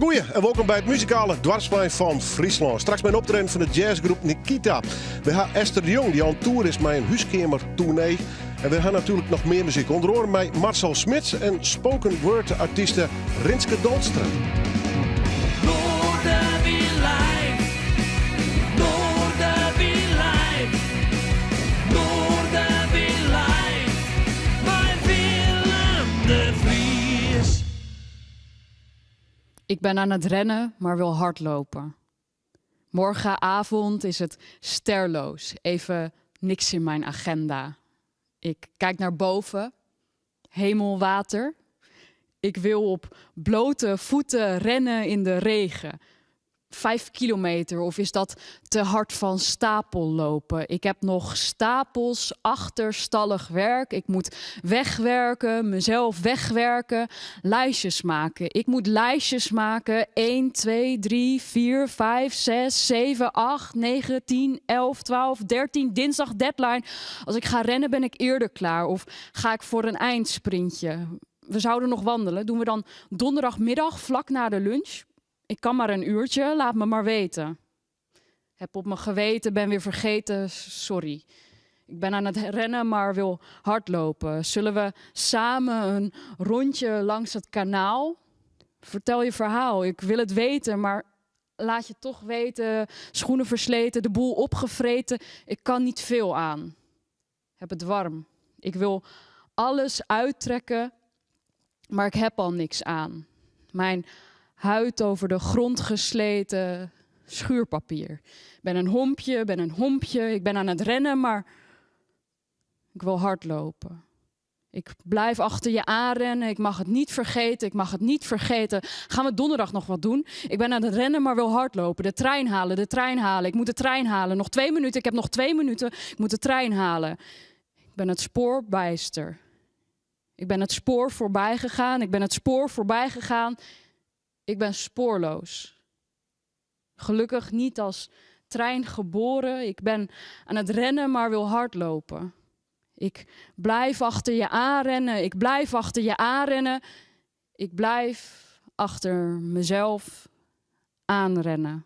Goeie en welkom bij het muzikale dwarsplein van Friesland. Straks mijn optreden van de jazzgroep Nikita. We hebben Esther de Jong die aan tour is met een huiskamertournee. En we hebben natuurlijk nog meer muziek. Onder andere met Marcel Smits en spoken word artiesten Rinske Dolstra. Ik ben aan het rennen, maar wil hardlopen. Morgenavond is het sterloos. Even niks in mijn agenda. Ik kijk naar boven. Hemel, water. Ik wil op blote voeten rennen in de regen. 5 kilometer, of is dat te hard van stapel lopen? Ik heb nog stapels achterstallig werk. Ik moet wegwerken, mezelf wegwerken, lijstjes maken. Ik moet lijstjes maken. 1, 2, 3, 4, 5, 6, 7, 8, 9, 10, 11, 12, 13. Dinsdag deadline. Als ik ga rennen ben ik eerder klaar. Of ga ik voor een eindsprintje? We zouden nog wandelen. Doen we dan donderdagmiddag vlak na de lunch? Ik kan maar een uurtje, laat me maar weten. Heb op mijn geweten, ben weer vergeten, sorry. Ik ben aan het rennen, maar wil hardlopen. Zullen we samen een rondje langs het kanaal? Vertel je verhaal, ik wil het weten, maar laat je toch weten. Schoenen versleten, de boel opgevreten. Ik kan niet veel aan. Heb het warm. Ik wil alles uittrekken, maar ik heb al niks aan. Mijn huid over de grond gesleten, schuurpapier. Ben een hompje, ik ben aan het rennen, maar ik wil hardlopen. Ik blijf achter je aanrennen, ik mag het niet vergeten, Gaan we donderdag nog wat doen? Ik ben aan het rennen, maar wil hardlopen. De trein halen, ik moet de trein halen. Nog 2 minuten, ik heb nog 2 minuten, ik moet de trein halen. Ik ben het spoor bijster. Ik ben het spoor voorbij gegaan, Ik ben spoorloos. Gelukkig niet als trein geboren. Ik ben aan het rennen, maar wil hardlopen. Ik blijf achter je aanrennen. Ik blijf achter mezelf aanrennen.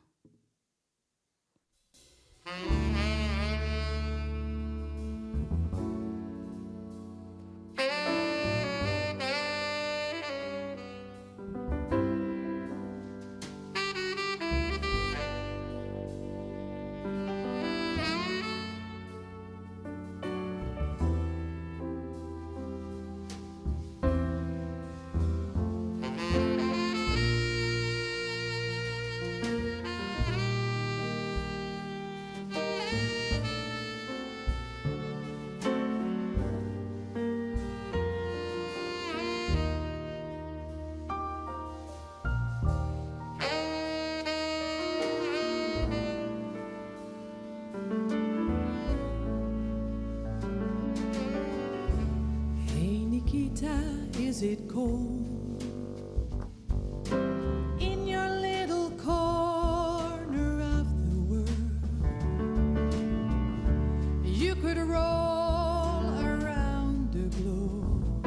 Is it cold in your little corner of the world? You could roll around the globe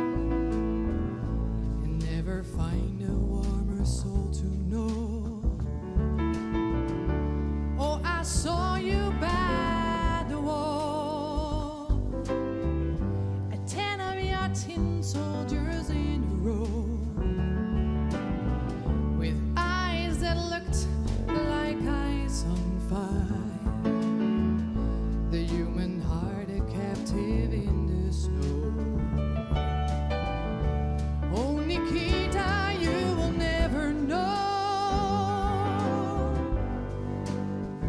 and never find a warmer soul to know. Oh, I saw you by the wall, 10 of your tin soldiers in a row, with eyes that looked like ice on fire, the human heart a captive in the snow. Oh, Nikita, you will never know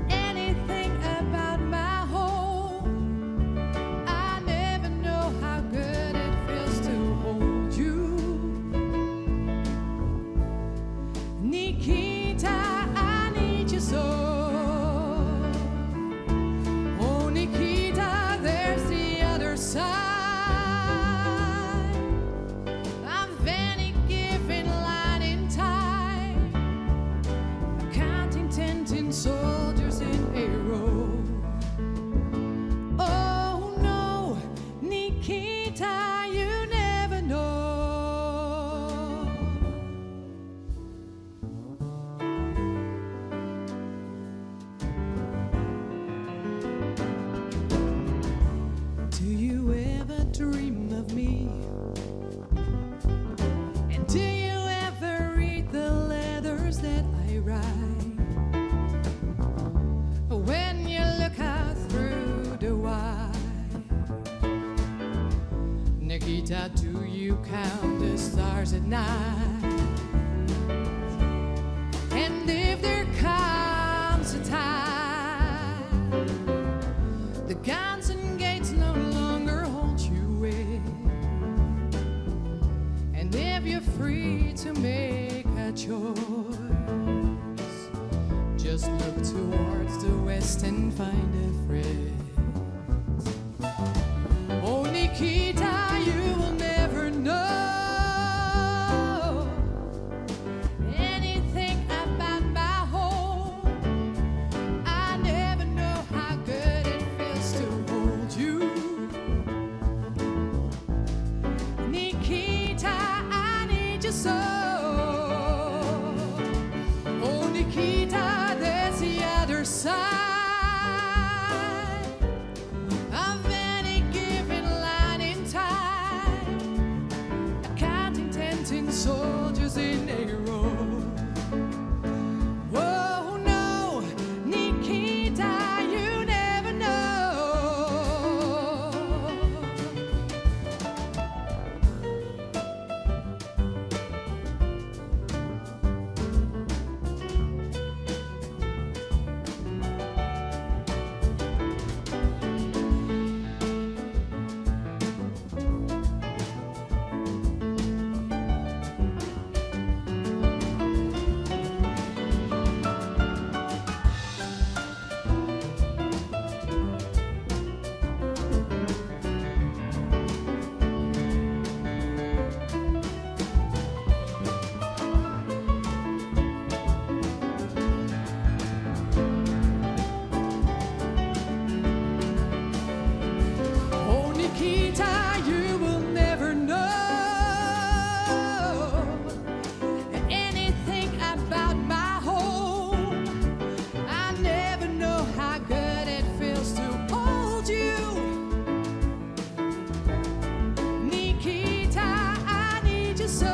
anything about my home. I never know how good it feels to hold you. Nikita, I need you so. Oh, Nikita, there's the other side of any given line in time, counting 10 soldiers in a row. Oh no, Nikita, you never know. that I write. When you look out through the wire, Nikita, do you count the stars at night? And if there comes a time the guns and gates no longer hold you in, and if you're free to make a choice, just look towards the west and find a friend. Oh, Nikita, you will never know anything about my home. I never know how good it feels to hold you. Nikita, I need you so. Oh, Nikita, there's the other side of any given line in time, counting 10 soldiers in a row. Oh no, Nikita, you never know. Oh, Nikita, you will never know anything about my home. I never know how good it feels to hold you. Nikita, I need you so.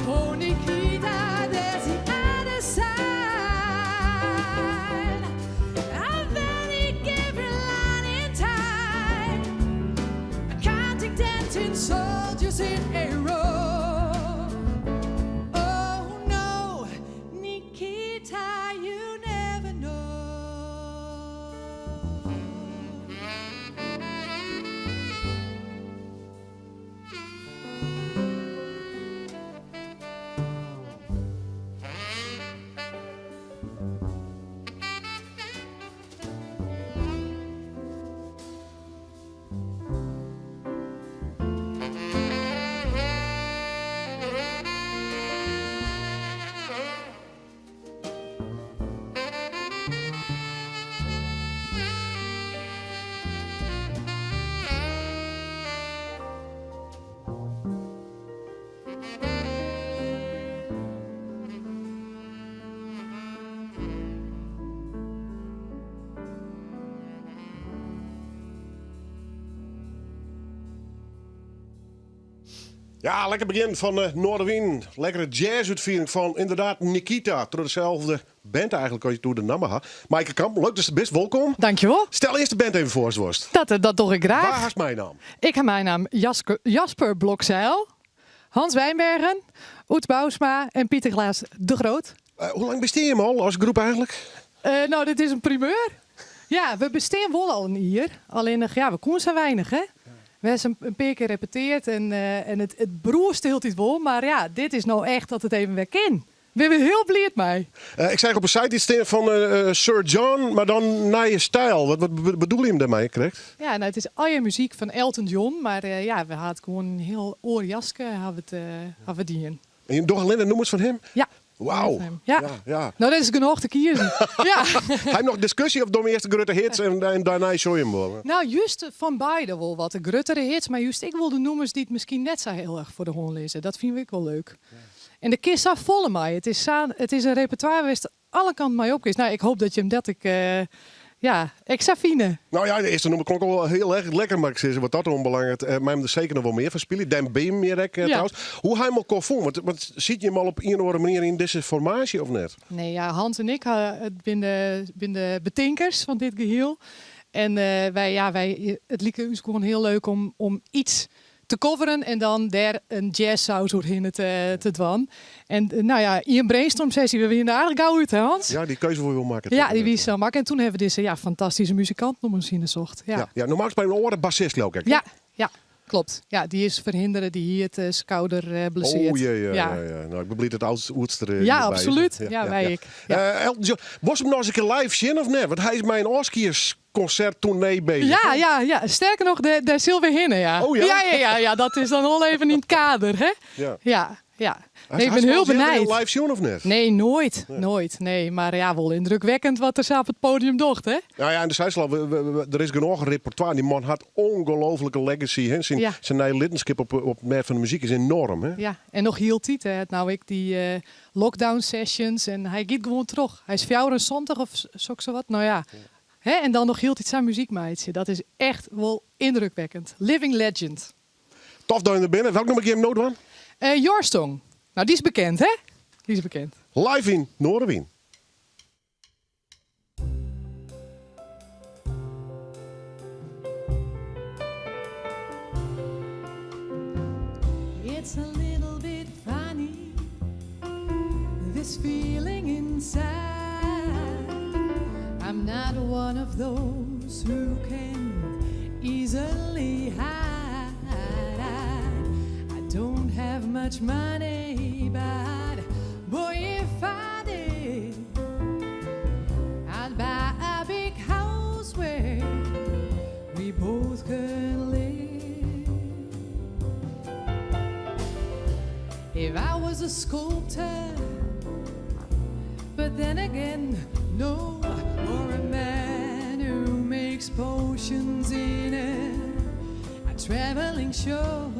Oh, Nikita, there's the other side of any given line in time, counting 10 soldiers in a row. Oh no, Nikita, you never know. Ja, lekker begin van Noorderwien. Lekkere jazz-uitviering van inderdaad Nikita. Door dezelfde band eigenlijk, als je door de namen had. Maaike Kamp, leuk dat je best welkom. Dankjewel. Stel eerst de band even voor, Zworst. Dat doe ik graag. Waar haast mijn naam? Ik heb mijn naam Jasper Blokzeil, Hans Wijnbergen, Oet Bousma en Pieter Glaas de Groot. Hoe lang besteed je hem al als groep eigenlijk? Nou, dit is een primeur. Ja, we bestaan wel al hier. Alleen nog, ja, we komen zo weinig, hè. We hebben een paar keer repeteerd en het broerst heel iets wel. Maar ja, dit is nou echt dat het even weer kan. We zijn heel blij mee. Ik zag op een site iets van Sir John, maar dan naar je stijl. Wat bedoel je hem daarmee, correct? Ja, nou, het is al je muziek van Elton John. Maar ja, we hadden gewoon een heel oorjaske hebben we die in. En je nog alleen de nummers van hem? Ja. Wauw. Ja. Ja. Nou, dat is genoeg te kiezen. Ja. Hij heeft nog discussie of door eerst de grote hits en daarna show je hem wel. Nou, juist van beide wel wat de gruttere hits. Maar juist ik wil de nummers die het misschien net zo heel erg voor de hond lezen. Dat vind ik wel leuk. Ja. En de kist staat volle mij. Het is een repertoire waar alle kanten mij op is. Nou, ik hoop dat je hem Ja, Exafine. Nou ja, de eerste nummer klonk al wel heel erg lekker, maar ik zeg wat dat onbelangrijk. Maar hem er zeker nog wel meer van spelen. Dan ben je meer trouwens. Hoe hij hem kon voelen? Want ziet je hem al op een of andere manier in deze formatie of net? Nee, ja, Hans en ik zijn de betinkers van dit geheel. En het liep ons gewoon heel leuk om iets te coveren en dan daar een jazzsaus doorheen te dwan. En in een brainstorm sessie, we winnen aardig gauw uit, hè Hans? Ja, die keuze wil je maken. Ja, die wist zo maken. En toen hebben we deze fantastische muzikant nog eens in de zocht. Ja, normaal gesproken een oren bassist ook. ja, klopt. Ja, die is verhinderen, die hier het schouder blesseert. Oh ja. Nou, ik ben blij dat oudste ja, absoluut. Ja, wij ik. Ja. Elton John, was hem nog eens een keer live zien of net? Want hij is mijn Oscars-concert tournee bezig. Ja. Sterker nog, daar zullen we hinnen, ja. Oh ja? Ja, dat is dan al even in het kader, hè? Ja. Nee, ik ben heel benieuwd. Live zien of net? Nee, nooit. Nee, maar ja, wel indrukwekkend wat er op het podium docht, hè? Nou ja, en de zei al, er is genoeg repertoire. Die man had ongelofelijke legacy. Hè? Zijn lidmaatschap op het merk van de muziek is enorm. Hè? Ja, en nog heel tijd. Hè? Nou, ik die lockdown sessions en hij gaat gewoon terug. Hij is 74 of zo wat. Nou ja. Hè? En dan nog heel tijd zijn muziekmeidje. Dat is echt wel indrukwekkend. Living legend. Tof dat je er binnen. Welk nummer heb je hem nodig aan? Your Song. Nou, die is bekend, hè? Die is bekend. Live in Noorderwien. It's a little bit funny, this feeling inside. I'm not one of those who can easily hide. I don't have much money, but boy, if I did, I'd buy a big house where we both could live. If I was a sculptor, but then again, no, or a man who makes potions in a traveling show.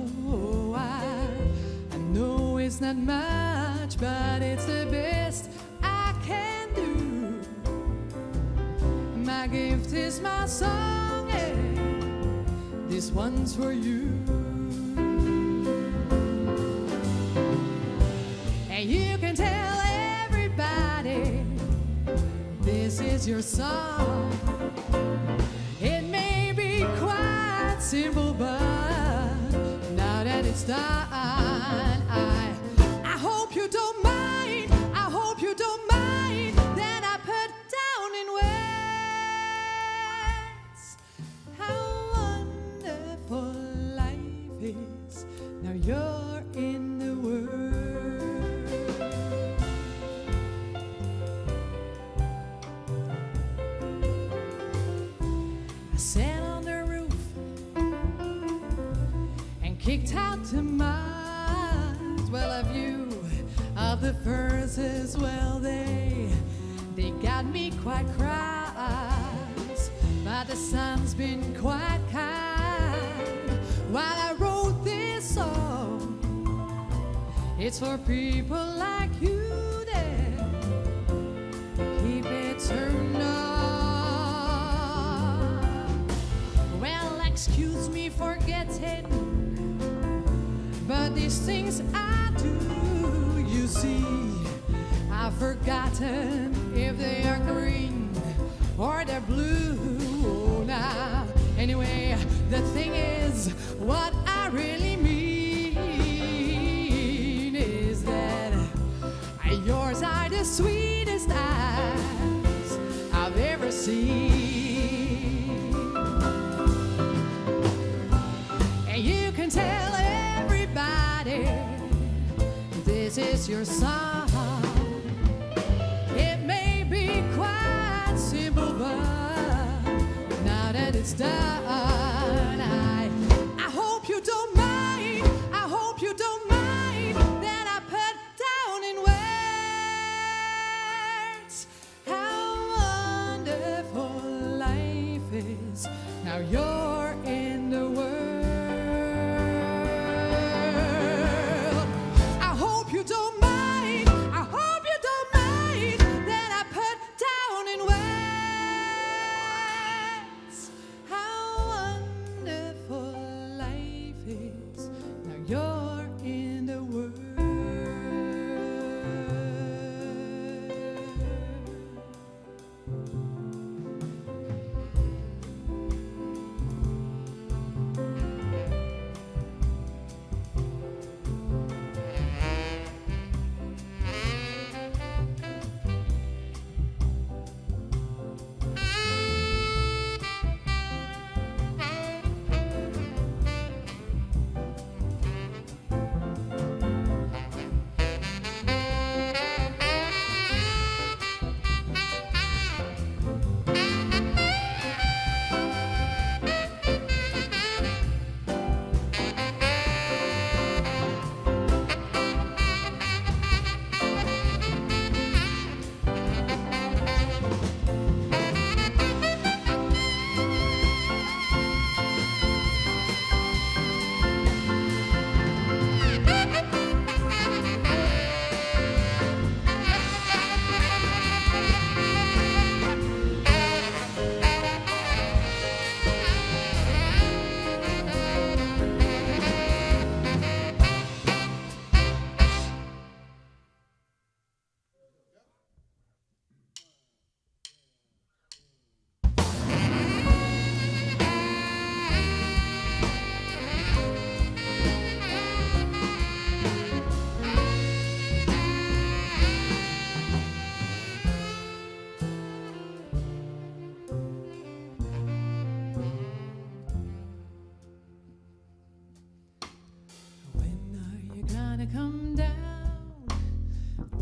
I know it's not much, but it's the best I can do. My gift is my song, and this one's for you. And you can tell everybody this is your song. It may be quite simple, but now that it's done, I hope you don't mind. I hope you don't mind that I put down in words how wonderful life is. Now you're in the world. I sat on the roof and kicked out the mud. Well, a view of the verses, well, they got me quite cross, but the sun's been quite kind while I wrote this song. It's for people like you that keep it turned on. Well, excuse me for getting, but these things I do, you see, I've forgotten if they are green or they're blue now. Anyway, the thing is, what I really mean is that yours are the sweetest eyes I've ever seen. And you can tell everybody this is your song. It may be quite simple, but now that it's done, I hope you don't mind. I hope you don't mind that I put down in words how wonderful life is. Now you're in the world. I hope you don't mind.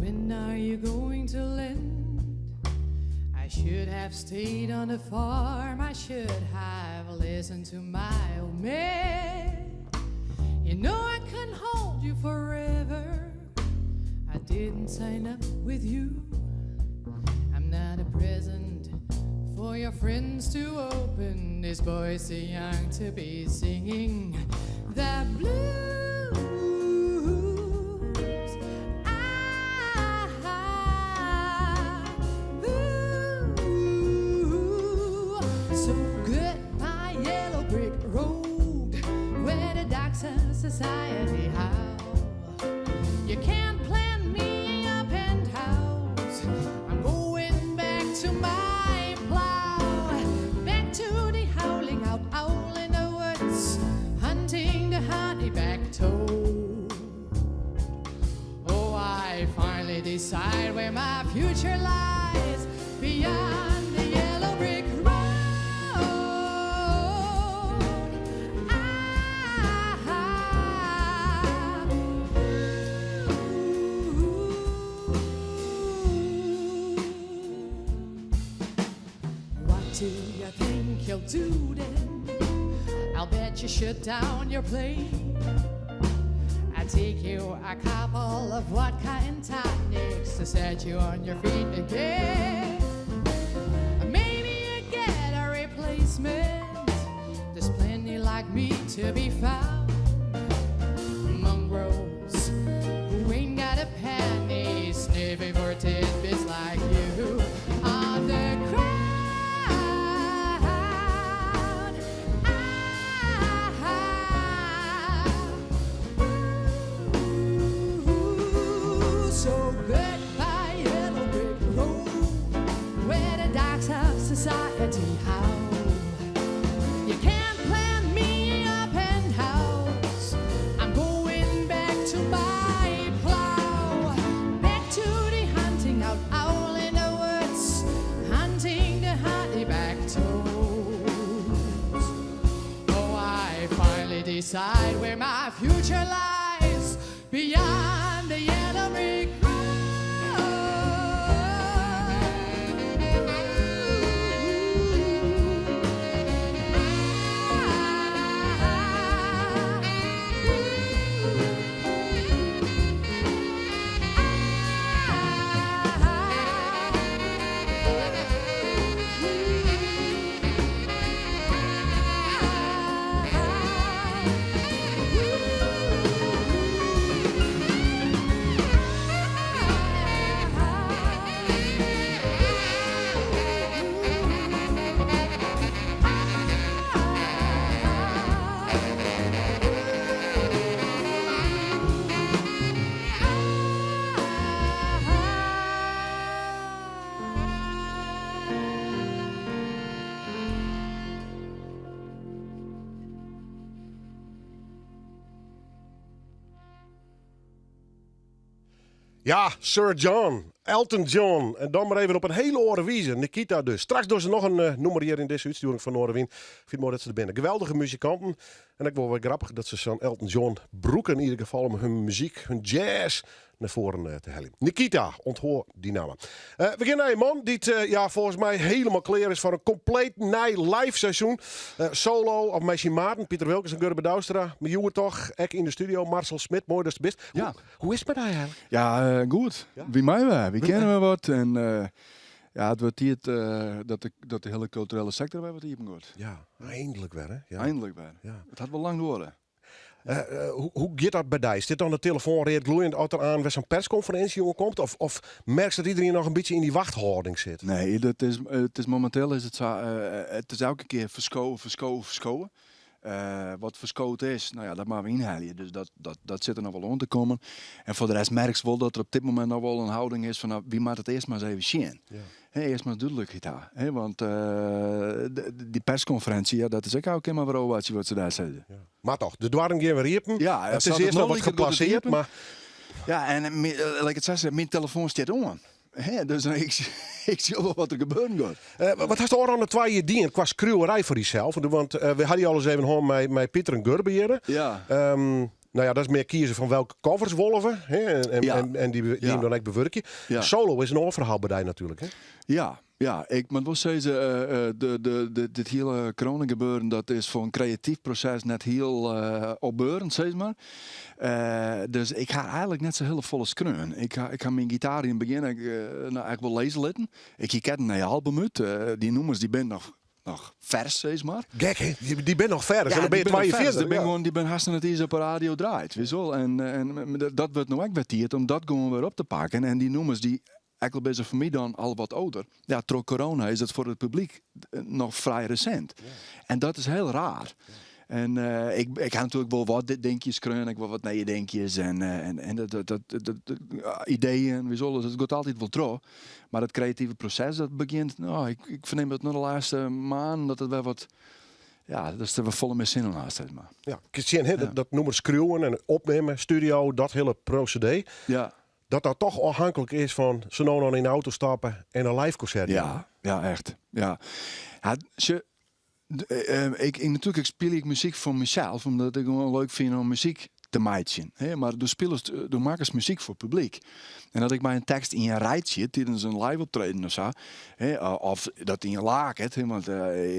When are you going to lend? I should have stayed on the farm. I should have listened to my old man. You know I couldn't hold you forever. I didn't sign up with you. I'm not a present for your friends to open. This boy's too young to be singing the blues. So goodbye, yellow brick road, where the docks of society howl. You can't plant me a penthouse. I'm going back to my plow, back to the howling out owl in the woods, hunting the honeyback toad. Oh, I finally decide where my future lies, beyond the yellow brick road. What do you think you'll do then? I'll bet you shut down your plate. I take you a couple of vodka and tonics to set you on your feet again. Maybe you get a replacement. There's plenty like me to be found. Mongrels who ain't got a penny, sniffing for tidbits like you. On the crowd. So goodbye, yellow brick road, where the docks of society howl. You can't plant me a penthouse. I'm going back to my plow, back to the hunting out owl in the woods, hunting the honeyback toads. Oh, I finally decide where my future lies, beyond the yellow brick road. Ja, Sir John, Elton John. En dan maar even op een hele oren wijze. Nikita dus. Straks doen ze nog een nummer hier in deze uitsturing van Noorderwien. Ik vind het mooi dat ze er binnen. Geweldige muzikanten. En ik wil wel grappig dat ze zo'n Elton John broeken in ieder geval om hun muziek, hun jazz naar voren te hellen. Nikita, onthoor die namen. We beginnen naar een man die volgens mij helemaal klaar is voor een compleet nieuw live seizoen. Solo of Messi Maarten, Pieter Wilkens en Gurbe Douwstra. Met Joer toch, ek in de studio, Marcel Smit, mooi dat je best. Ja. Hoe is het met hij eigenlijk? Ja, goed. Ja? Wie mij we? Wie kennen we wat? En het wordt hier dat de hele culturele sector weer wat hier wordt. Ja, eindelijk weer hè? Ja. Eindelijk weer. Ja. Het had wel lang door. Hoe gaat dat bij die? Is dit dan de telefoon reed gloeiend als er aan weer zo'n persconferentie komt? Of merk je dat iedereen nog een beetje in die wachthouding zit? Nee, het is momenteel is het zo, het is elke keer verschoven. Wat verschoten is, nou ja, dat maar we inhalen. Dus dat zit er nog wel onder te komen. En voor de rest merk je wel dat er op dit moment nog wel een houding is van wie maakt het eerst maar eens even zien. Ja. Eerst maar duidelijk daar. Want die persconferentie, ja, dat is ook helemaal weer over wat ze daar zeiden. Ja. Maar toch, de dwarring gaan we riepen. Ja, het is eerst nog wat geplaceerd, maar... Ja, en like het zei, mijn telefoon staat on. Dus ik zie wel wat er gebeuren gaat. Wat hast je aan de 2 jaar dien qua schreeuwerij voor jezelf? Want we hadden je al eens even horen met Pieter en Gurbe hier. Ja. nou ja, dat is meer kiezen van welke covers wolven. Hè? En die Ja. hem dan ook bewerken. Ja. Solo is een oververhaal bij natuurlijk. Hè? Ja, maar was deze dit hele coronagebeuren, dat is voor een creatief proces net heel opbeurend, zeg maar. Dus ik ga eigenlijk net zo heel volle skreun. Ik ga mijn gitaar in het begin eigenlijk wel lezen laten. Ik kijk naar je album uit. Die nummers die ben nog vers, zeg maar. Gek, hè? Die ben nog ver. En dan ben je 42. Die ben haast net iets op een radio draait. Weet je wel? En dat wordt nou ook wettierd om dat gewoon weer op te pakken. En die nummers die eigenlijk bezig voor mij dan al wat ouder. Ja, door corona is het voor het publiek nog vrij recent. Ja. En dat is heel raar. Ja. En ik ga natuurlijk wel wat denkjes kreun, ik wel wat nee denkjes en dat ideeën, we zullen, dat gaat altijd wel trouw. Maar het creatieve proces dat begint, nou, ik verneem dat nog de laatste maand dat het wel wat, ja, dat is er wel volle mee zin in naast, zeg maar. Ja, ik zie dat noemen schreeuwen en opnemen, studio, dat hele procedé. Ja. Dat toch afhankelijk is van ze nou nog in de auto stappen en een live concert. Ja, echt. Ja. Natuurlijk speel ik muziek voor mezelf, omdat ik gewoon leuk vind om muziek te maken. Maar de makers muziek voor het publiek. En dat ik bij een tekst in je rijtje tijdens een live optreden of zo, of dat in je laak het, want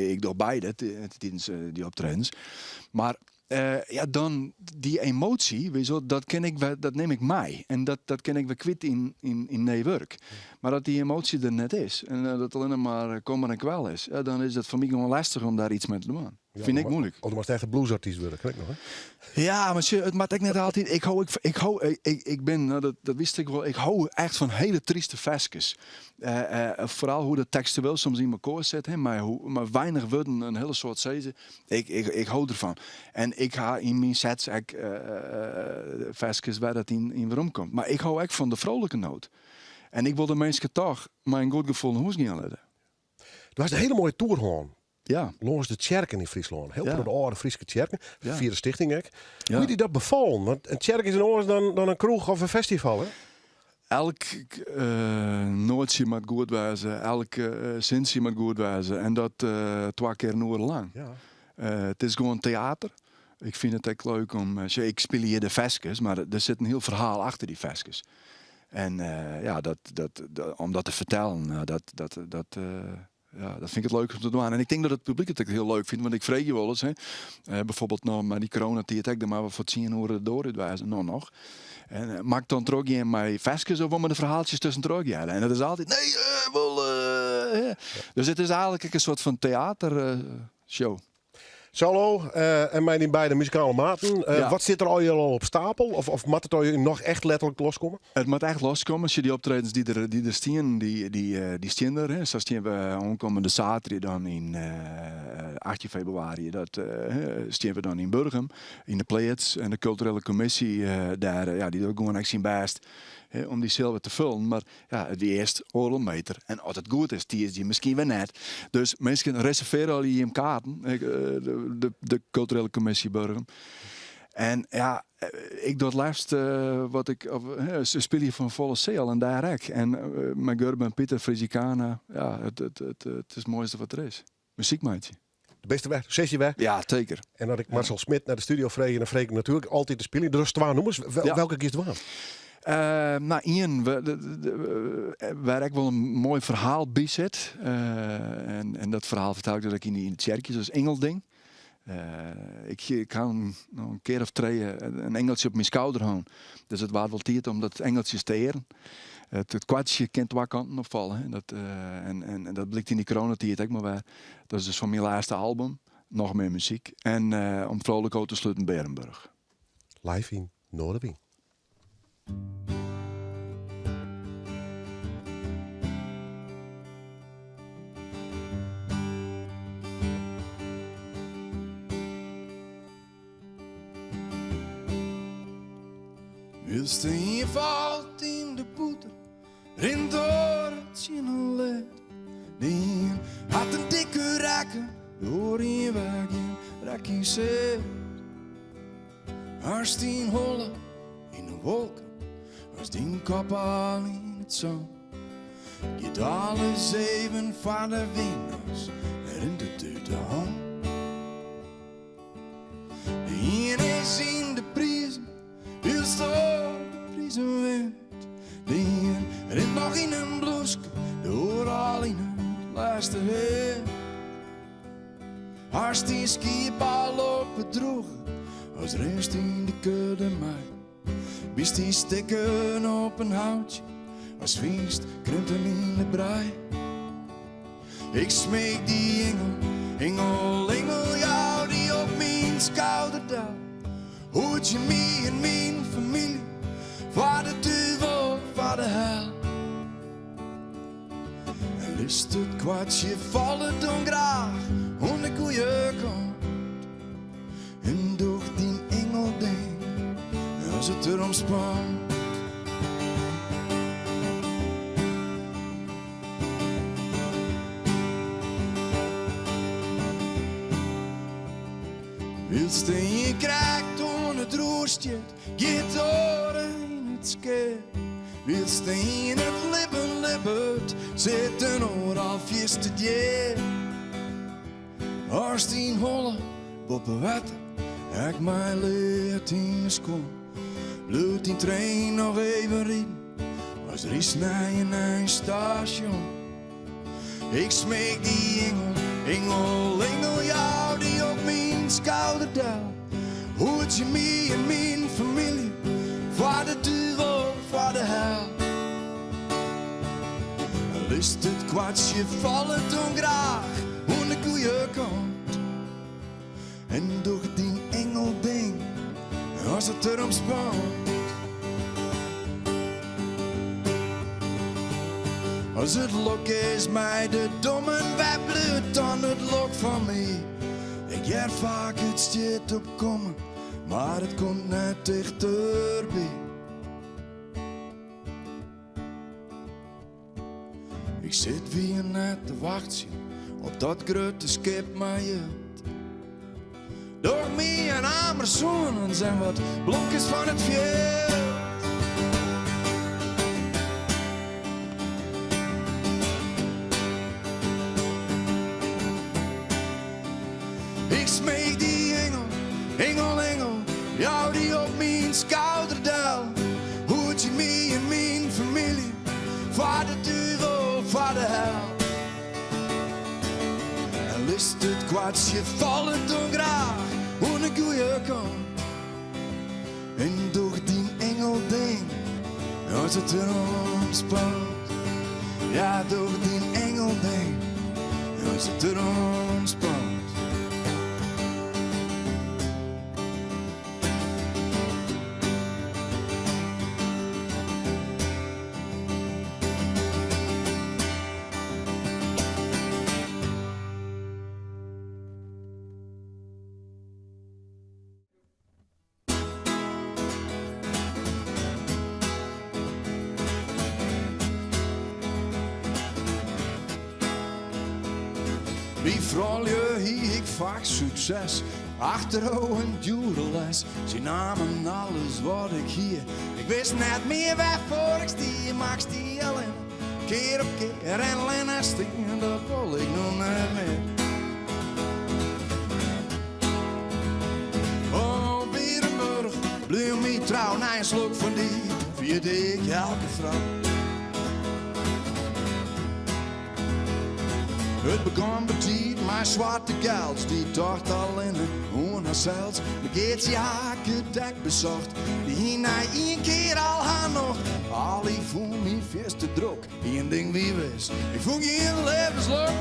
ik doe beide tijdens die optredens. Maar dan die emotie, weet je, dat neem ik mee. En dat ken ik weer kwijt in werk. Maar dat die emotie er net is. En dat alleen maar komen en kwel is. Ja, dan is het voor mij gewoon lastig om daar iets mee te doen. Ja, vind ik moeilijk. Of maar echt een bluesartiest worden, kijk nog hè? Ja, maar het maakt ik net altijd. Ik ben, nou, dat wist ik wel. Ik hou echt van hele trieste versjes. Vooral hoe de textueel soms in elkaar zit, hè, maar weinig woorden, een hele soort zezen. Ik hou ervan. En ik ga in mijn sets versjes waar dat in waarom komt. Maar ik hou echt van de vrolijke noot. En ik wil de mensen toch mijn goed gevoel in huis gaan leiden. Du was een hele mooie tour gewoon. Ja. Langs de kerken in Friesland. Heel veel de oude Friese kerken. Ja. Via de stichting ook. Ja. Hoe die dat bevallen? Want een kerk is anders dan een kroeg of een festival, hè? Elk nootje moet goed wezen. Elk zinsje moet goed wezen. En dat 2 keer een uur lang. Ja. Het is gewoon theater. Ik vind het echt leuk om... ik speel hier de versjes, maar er zit een heel verhaal achter die versjes. En om dat te vertellen, ja, dat vind ik het leuk om te doen. En ik denk dat het publiek het ook heel leuk vindt. Want ik vreeg je wel eens, bijvoorbeeld nou, maar die coronatijd, maar we voor 10 uur dooruitwijzen, nog. En maak dan terug in mijn versjes of om de verhaaltjes tussen terug. Ja. En dat is altijd, ja. Dus het is eigenlijk een soort van theatershow. Solo en mijn in beide muzikale maten. Ja. Wat zit er al op stapel? Of moet het al nog echt letterlijk loskomen? Het moet echt loskomen. Als je die optredens die er staan, die staan er. Hè. Zoals die we aankomende zaterdag dan in 18 februari. Dat staan we dan in Burgum, in de Pleiades. En de culturele commissie daar, die doet gewoon echt zijn best om die zilver te vullen. Maar ja, die eerst oorlogmeter. En als het goed is, die is die misschien weer net. Dus mensen reserveren al je kaarten. De culturele commissie Burgum. En ja, ik doe het liefst wat ik speel hier van volle cel en daar ook. En mijn Gerben Pieter Frizicana, ja, het is het mooiste wat er is. Muziekmaatje. De beste weg, sessie weg. Ja, zeker. En dat ik Marcel Smit naar de studio vreeg, en dan vreeg ik natuurlijk altijd de speling. Er is 2 nummers. Welke kiest waar? Ian, waar ik wel een mooi verhaal bij zit. En dat verhaal vertel ik dat ik in de kerkjes, dat is Engelding. Ik kan nog een keer of 2 een engeltje op mijn schouder houden. Dus het waard wel tijd om dat engeltje te eren. Het kwartje kent 2 kanten opvallen. En dat blikt in die coronatijd ook maar weer. Dat is dus van mijn laatste album. Nog meer muziek. En om vrolijk uit te sluiten Berenburg. Live in Noorderwien. Wilst je valt in de poeter, rint door het chinolet. Die had een dikke rakken, door je wagen, rak je zet. Als die hollen in de wolken, als die kop al in het zon. Je alle 7 van de winnaars, rint het uit de hand. De ene is in de prijzen. nog in een blouse, door al in het laatste heer. Als die skibal op het droge, als rest in de kudde mij. Wist die stikken op een houtje, als vingst krimpt hem in de brei. Ik smeek die engel, jou die op mijn schouder daalt. Hoort je mij en mijn familie, voor de duivel, voor de hel. En lust het kwartje vallen dan graag, om de koeien komt. En door die engel ding, als het erom spant. Wilst je krijgt onder het roerstje, gitaar in het skeer. Wilst je in het lippen, zitten oor al fiestedier. Als die holle boppen water, ik mij leert in de school. Bloed die trein nog even rieden, als er is naar een station. Ik smeek die engel, jou die op mijn schouder daalt. Hoort je mij en mijn familie, voor de duivel, voor de hel. Lust het kwartje vallen dan graag, hoe de koeien komt. En door die engel ding, als het erom spant. Als het lok is mij de domme wij bloed dan het lok van mij. Ik heb vaak het stiet opkomen, maar het komt net dichterbij. Ik zit weer net te wachten op dat grote schip maar je. Door mij en Amazonen zijn wat blokjes van het veld. Ik smeek die engel, jou die op mijn schouder daalt. Hoort je mij en mijn familie, voor de duivel, voor de hel. En lust het kwartje vallen dan graag, hoe een koeien komt. En door die engel ding, als het erom spant. Ja, door die engel ding, als het erom spant. Wie vrolje hier ik vaak succes, achterover een dure les. Ze namen alles wat ik hier. Ik wist net meer waarvoor ik stier, maar ik stier alleen. Keer op keer en alleen en stier, dat wil ik nog niet meer. Oh, Bierenburg, blijf me trouw, na een slok van die, vierde ik elke vrouw. Het begon betiet, mijn zwarte geld, die dacht al in een haarzelfs. Begeet ze gedekt bezocht, die na één keer al haar nog. Al ik voel me vast te druk, één ding wie wist, ik voel geen levensluk.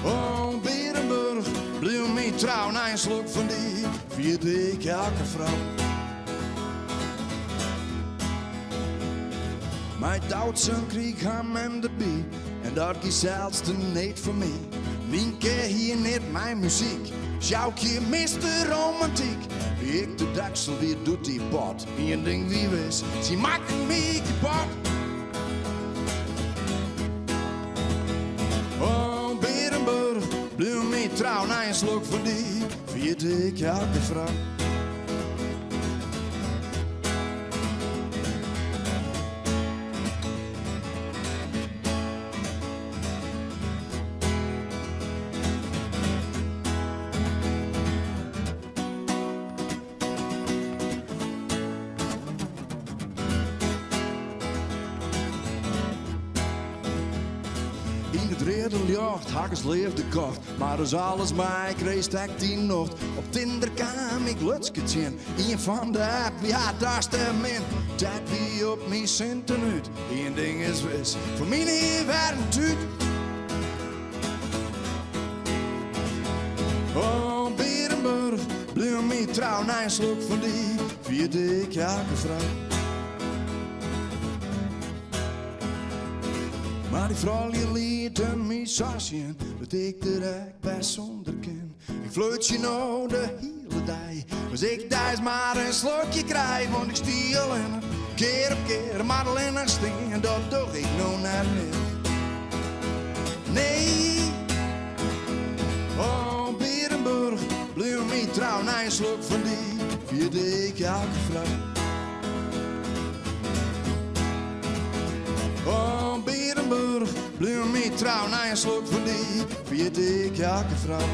Oh, Berenburg, blijf me trouw, na een slok van die, vierde ik elke vrouw. Mijn Duitse kreeg hem en de bie, en dat gezelste niet voor mij. Mijn keer hier niet mijn muziek, jouw keer miste romantiek. Wie ik de deksel weer doet die pot, één ding wie wist, ze maken me kapot. Oh, Berenburg, blijf me trouw, na een slok van die, vierde ik elke vrouw. In het ridderjacht, hakkers leefde kort. Maar dus alles mij kreeg ik die nacht. Op Tinder kwam ik lutsketje in. Een van de app, ja, daar is de min. Dat wie op mij centen uit. Eén ding is wis, voor mij niet werden tuut. Oh, Berenburg, blijf me trouw na een slok van die. Vierde ik elke vrouw. Maar die vrouw die liet me zo zien dat ik er echt best zonder ken. Ik fluit je nou de hele dag. Als ik thuis maar een slokje krijg, want ik stiel en keer op keer maar alleen nog steen. En dat doe ik nou net niet. Nee. Oh, Berenburg, blijf me trouw na een slok van die. Vierde ik elke vrouw. Oh, Berenburg, blijf me trouw na een slok van die. Vierde ik elke vrouw.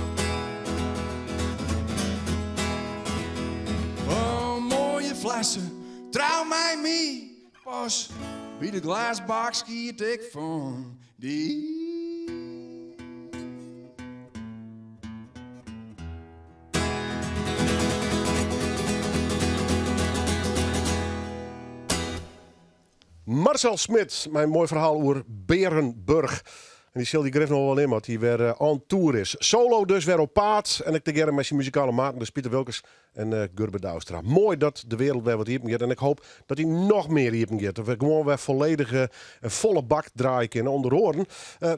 Oh, mooie flessen, trouw mij mee. Pas, bij de glasbak schiet ik van die. Marcel Smit, mijn mooi verhaal over Berenburg. En die zal die grif nog wel in, want die weer on tour is. Solo dus weer op paard. En ik tegeren met zijn muzikale maten, dus Pieter Wilkes en Gurbe Douwstra. Mooi dat de wereld weer wat hier gaat. En ik hoop dat hij nog meer hier gaat. Dat we gewoon weer volledige en volle bak draaien kunnen onder horen.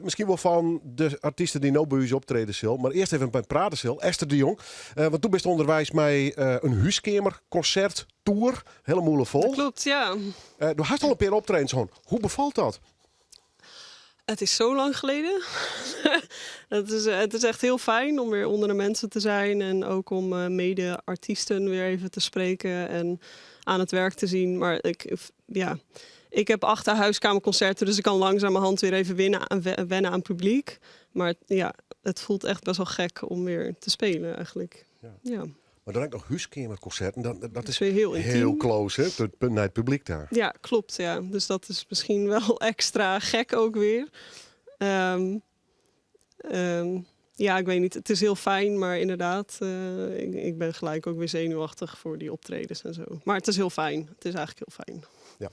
Misschien wel van de artiesten die nou bij u optreden zullen. Maar eerst even bij praten zullen. Esther de Jong. Want toen best onderwijs mij een huiskamerconcert tour. Hele moeilijk vol. Dat klopt, ja. Je had al een paar optredens. Hoe bevalt dat? Het is zo lang geleden. Het is echt heel fijn om weer onder de mensen te zijn. En ook om mede-artiesten weer even te spreken en aan het werk te zien. Maar ik heb 8 huiskamerconcerten, dus ik kan langzamerhand weer even wennen aan publiek. Maar ja, het voelt echt best wel gek om weer te spelen eigenlijk. Ja. Maar dan heb ik nog huiskamerconcerten. Dat is weer heel intiem. Heel close, hè? Naar het publiek daar. Ja, klopt. Ja. Dus dat is misschien wel extra gek ook weer. Ja, ik weet niet. Het is heel fijn, maar inderdaad, ik ben gelijk ook weer zenuwachtig voor die optredens en zo. Maar het is heel fijn. Het is eigenlijk heel fijn. Ja.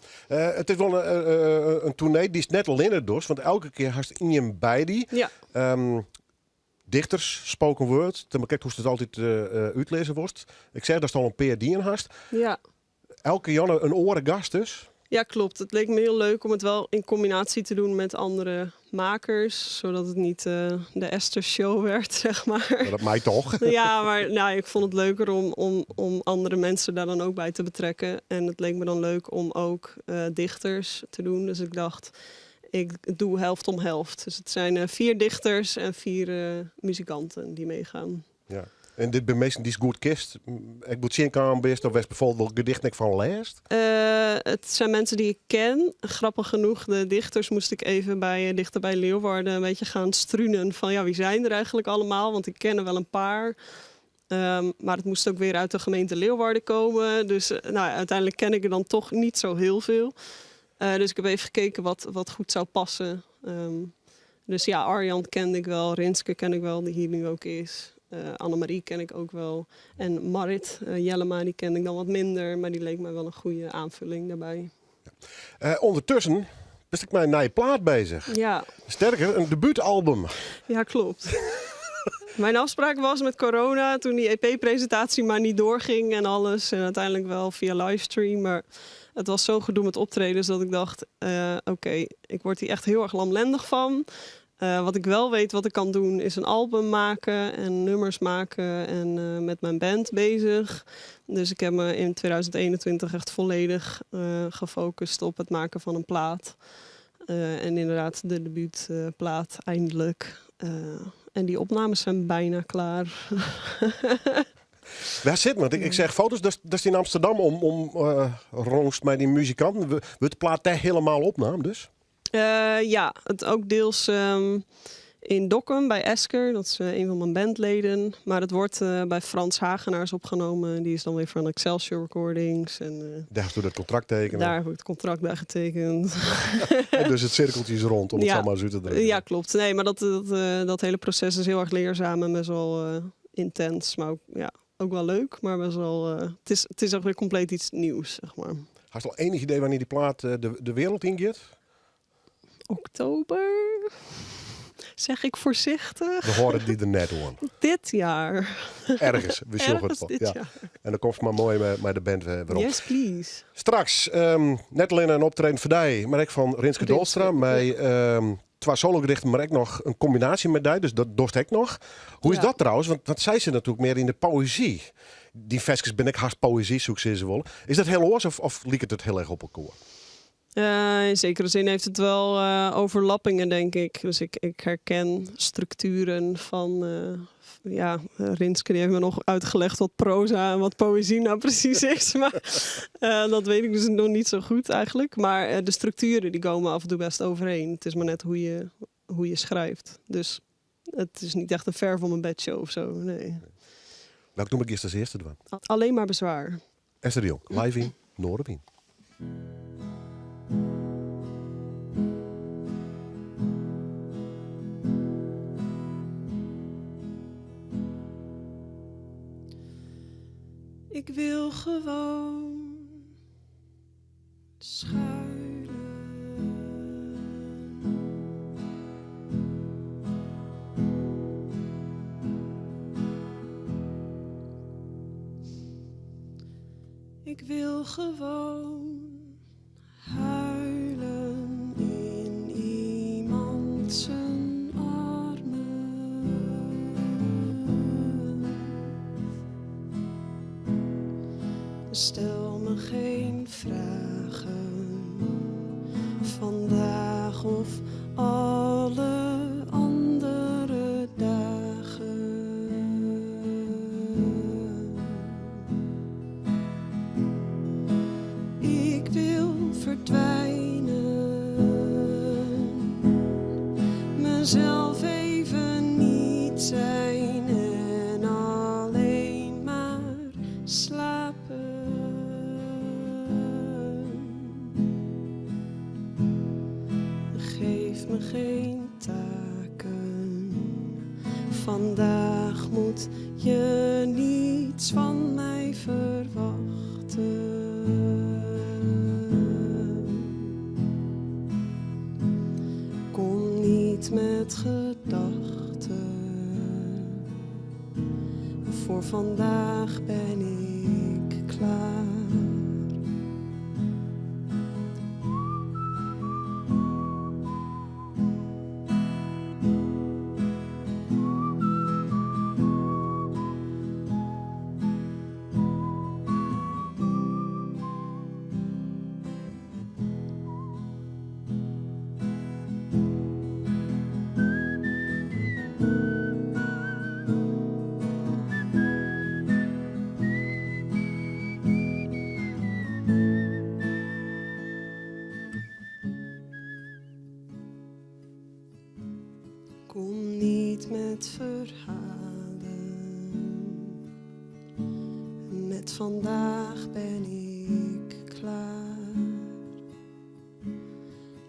Het is wel een tournee die is net al in het dos, want elke keer haast in je bij die. Ja. Dichters, spoken word. Dan kijk hoe het altijd uitlezen wordt. Ik zeg dat is al een peer die in hast. Ja. Elke Janne een oren gast dus. Ja, klopt. Het leek me heel leuk om het wel in combinatie te doen met andere makers. Zodat het niet de Esther Show werd, zeg maar. Maar dat mij toch. Ja, maar nou, ik vond het leuker om andere mensen daar dan ook bij te betrekken. En het leek me dan leuk om ook dichters te doen. Dus ik dacht, ik doe helft om helft. Dus het zijn 4 dichters en 4 muzikanten die meegaan. Ja. En dit bij mensen die is goed kist. Ik moet zien kan best of best bijvoorbeeld wel gedicht van leest. Het zijn mensen die ik ken. Grappig genoeg, de dichters moest ik even bij Dichter bij Leeuwarden een beetje gaan struinen van ja, wie zijn er eigenlijk allemaal? Want ik ken er wel een paar. Maar het moest ook weer uit de gemeente Leeuwarden komen. Dus uiteindelijk ken ik er dan toch niet zo heel veel. Dus ik heb even gekeken wat goed zou passen. Dus ja, Arjan kende ik wel, Rinske ken ik wel, die hier nu ook is. Annemarie ken ik ook wel. En Marit Jellema, die ken ik dan wat minder, maar die leek mij wel een goede aanvulling daarbij. Ondertussen ben ik met een nieuwe plaat bezig. Ja. Sterker, een debuutalbum. Ja, klopt. Mijn afspraak was met corona, toen die EP-presentatie maar niet doorging en alles. En uiteindelijk wel via livestream, maar het was zo gedoe met optredens dat ik dacht, oké, ik word hier echt heel erg lamlendig van. Wat ik wel weet wat ik kan doen is een album maken en nummers maken en met mijn band bezig. Dus ik heb me in 2021 echt volledig gefocust op het maken van een plaat. En inderdaad de debuutplaat eindelijk. En die opnames zijn bijna klaar. Waar zit me? Ik zeg foto's, dat is in Amsterdam om roost met die muzikanten. We het plaat daar helemaal opname dus? Ja, het ook deels in Dokkum bij Esker. Dat is een van mijn bandleden. Maar het wordt bij Frans Hagenaars opgenomen. Die is dan weer van Excelsior Recordings. En, Daar heeft u dat contract tekenen. daar heb ik het contract bij getekend. En dus het cirkeltje is rond, om het zo maar zo te drukken. Ja, klopt. Nee, maar dat hele proces is heel erg leerzaam en best wel intens. Maar ook, ook wel leuk. Maar best wel, het is ook weer compleet iets nieuws, zeg maar. Had je al enig idee wanneer die plaat de wereld ingaat? Oktober? Zeg ik voorzichtig. We horen die er net aan. Dit jaar. Ergens, we zorgen Ergens het dit wel. Ja. jaar. En dan komt het maar mooi met de band weer op. Yes, please. Straks, net alleen een optreden voor die, maar ik van Rinske Dolstra. Met 2 solo-gedichten, maar ook nog een combinatie met die. Dus dat dorst ik nog. Hoe is Ja. dat trouwens? Want zij zit natuurlijk meer in de poëzie. Die versjes ben ik haast poëzie, zoek ze wel. Is dat heel oors of liekt het heel erg op elkaar? In zekere zin heeft het wel overlappingen, denk ik. Dus ik herken structuren van... Rinske die heeft me nog uitgelegd wat proza en wat poëzie nou precies is. Maar dat weet ik dus nog niet zo goed eigenlijk. Maar de structuren die komen af en toe best overeen. Het is maar net hoe je schrijft. Dus het is niet echt een ver van mijn bedshow of zo, nee. Welk noem ik eerst als eerste doen? Alleen maar bezwaar. Esther de Jong, live in Noorderwien. Ik wil gewoon schuilen. Ik wil gewoon huilen in iemand zijn armen. Stel me geen vragen vandaag of alle andere dagen. Ik wil verdwijnen, mezelf even niet zijn en alleen maar slapen. Geef me geen taken, vandaag moet je niets van mij verwachten. Kom niet met gedachten, voor vandaag ben ik klaar. Kom niet met verhalen, met vandaag ben ik klaar.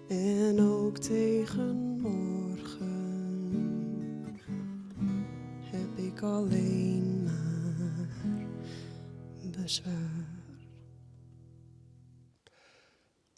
En ook tegen morgen heb ik alleen maar bezwaar.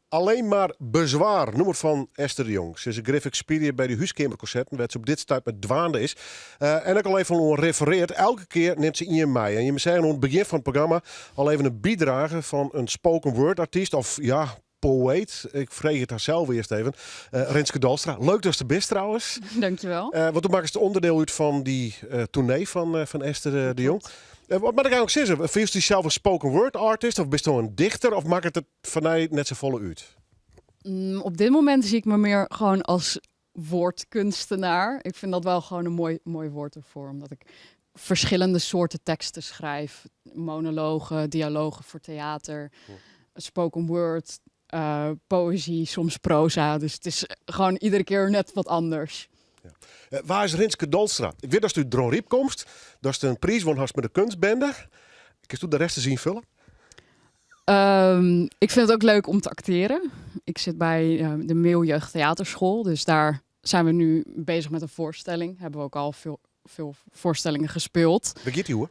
Alleen maar bezwaar, noem het van Esther de Jong. Ze is een graphic speaker bij de Huiskamerconcerten, waar ze op dit tijd met dwaande is. En ik al even al refereert, elke keer neemt ze in je mei. En je moet zeggen, aan het begin van het programma al even een bijdrage van een spoken word artiest, of ja, poëet. Ik vreeg het haar zelf eerst even. Rinske Dolstra. Leuk dat ze er best trouwens. Dankjewel. Want toen maken ze het onderdeel uit van die tournee van Esther de Jong. Wat mag ik eigenlijk zeggen? Vind je zelf een spoken word artist? Of bist je een dichter? Of maakt het van mij net zo volle uit? Op dit moment zie ik me meer gewoon als woordkunstenaar. Ik vind dat wel gewoon een mooi woord ervoor. Omdat ik verschillende soorten teksten schrijf. Monologen, dialogen voor theater. Spoken word, poëzie, soms proza. Dus het is gewoon iedere keer net wat anders. Waar is Rinske Dolstra? Ik weet dat je uit Dronriep komst. Dat je een prijs won had met de kunstbende. Kun je de rest te zien vullen? Ik vind het ook leuk om te acteren. Ik zit bij de Meeljeugd Theaterschool. Dus daar zijn we nu bezig met een voorstelling. Hebben we ook al veel voorstellingen gespeeld. Begint die hoor?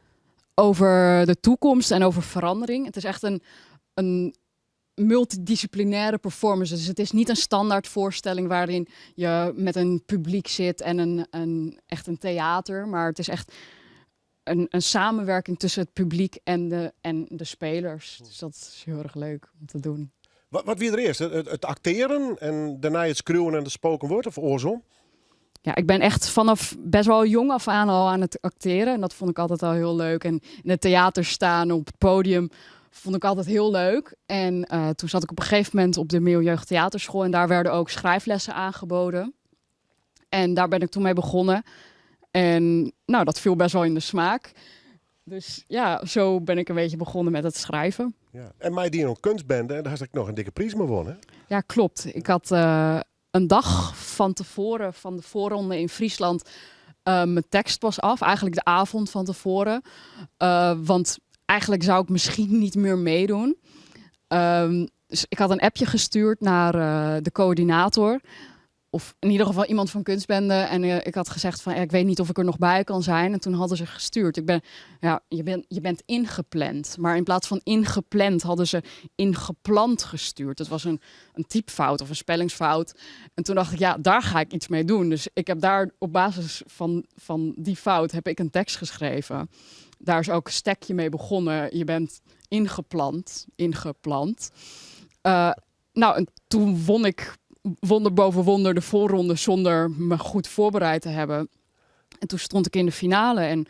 Over de toekomst en over verandering. Het is echt een multidisciplinaire performance. Dus het is niet een standaard voorstelling waarin je met een publiek zit en echt een theater. Maar het is echt een samenwerking tussen het publiek en de spelers. Dus dat is heel erg leuk om te doen. Wat wie er eerst? Het acteren en daarna het schreeuwen en de spoken word of oorsom? Ja, ik ben echt vanaf best wel jong af aan het acteren. En dat vond ik altijd al heel leuk. En in het theater staan op het podium vond ik altijd heel leuk. En toen zat ik op een gegeven moment op de Meeljeugd Theaterschool. En daar werden ook schrijflessen aangeboden. En daar ben ik toen mee begonnen. En nou, dat viel best wel in de smaak. Dus ja, zo ben ik een beetje begonnen met het schrijven. Ja. En mij die nog kunstbende en daar had ik nog een dikke prijs mee gewonnen. Ja, klopt. Ik had een dag van tevoren van de voorronde in Friesland mijn tekst pas af. Eigenlijk de avond van tevoren. Want eigenlijk zou ik misschien niet meer meedoen. Dus ik had een appje gestuurd naar de coördinator. Of in ieder geval iemand van kunstbende. En ik had gezegd van ik weet niet of ik er nog bij kan zijn. En toen hadden ze gestuurd. Je bent ingepland. Maar in plaats van ingepland hadden ze ingepland gestuurd. Het was een typfout of een spellingsfout. En toen dacht ik, ja, daar ga ik iets mee doen. Dus ik heb daar op basis van die fout heb ik een tekst geschreven. Daar is ook een stekje mee begonnen. Je bent ingepland. En toen won ik wonder boven wonder de voorronde zonder me goed voorbereid te hebben. En toen stond ik in de finale en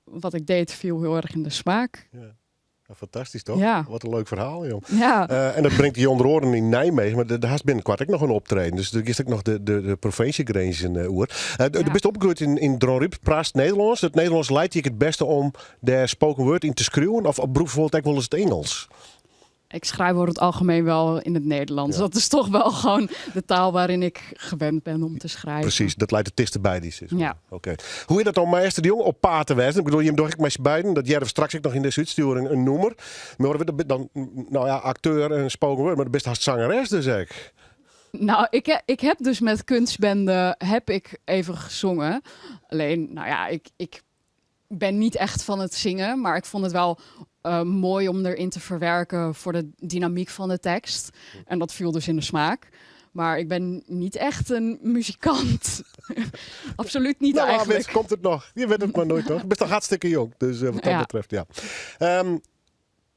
wat ik deed viel heel erg in de smaak. Ja. Ja, fantastisch toch? Ja. Wat een leuk verhaal, joh. Ja. En dat brengt die onder oren in Nijmegen, maar daar is binnenkort ook nog een optreden. Dus er is ook nog de provinciegrenzen in oer. Je bent opgegroeid in Dronriep, praat Nederlands. Het Nederlands leidt je het beste om daar spoken word in te schreeuwen of op bijvoorbeeld ook wel eens het Engels? Ik schrijf over het algemeen wel in het Nederlands. Ja. Dat is toch wel gewoon de taal waarin ik gewend ben om te schrijven. Precies, dat leidt het dichtst bij die is. Ja. Oké. Hoe is dat dan, meester de Jong, op paard te wijzen? Ik bedoel, je hem toch ik met je beiden. Dat jij straks ik nog in deze uitsturing een noemer. Maar dan, nou ja, acteur en spoken word, maar de beste zangeres dus ik. Nou, ik heb dus met kunstbende even gezongen. Alleen, nou ja, ik ben niet echt van het zingen, maar ik vond het wel mooi om erin te verwerken voor de dynamiek van de tekst. En dat viel dus in de smaak. Maar ik ben niet echt een muzikant. Absoluut niet Nou, eigenlijk. mensen, komt het nog. Je weet het maar nooit toch? Je bent toch hartstikke jong, dus wat dat betreft, ja. We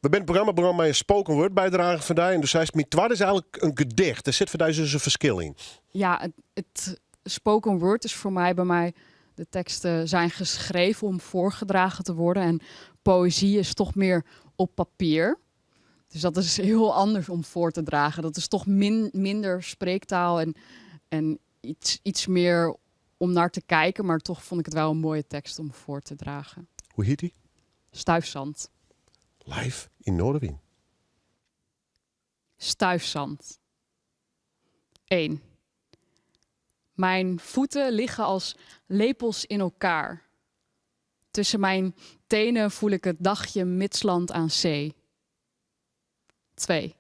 zijn het programma een spoken word bijdrage vandaag. En dus zei het twaalf is eigenlijk een gedicht. Er zit voor dus een verschil in. Ja, het spoken word is voor mij bij mij. De teksten zijn geschreven om voorgedragen te worden. En poëzie is toch meer op papier. Dus dat is heel anders om voor te dragen. Dat is toch minder spreektaal en iets meer om naar te kijken. Maar toch vond ik het wel een mooie tekst om voor te dragen. Hoe heet die? Stuifzand. Live in Noorderwien. Stuifzand. 1. Mijn voeten liggen als lepels in elkaar. Tussen mijn tenen voel ik het dagje Midsland aan zee. 2.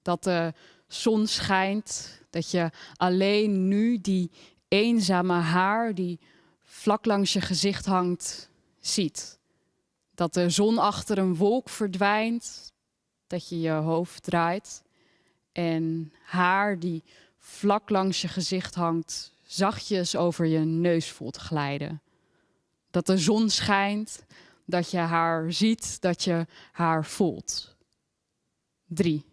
Dat de zon schijnt, dat je alleen nu die eenzame haar die vlak langs je gezicht hangt, ziet. Dat de zon achter een wolk verdwijnt, dat je je hoofd draait en haar die vlak langs je gezicht hangt, zachtjes over je neus voelt glijden. Dat de zon schijnt, dat je haar ziet, dat je haar voelt. 3.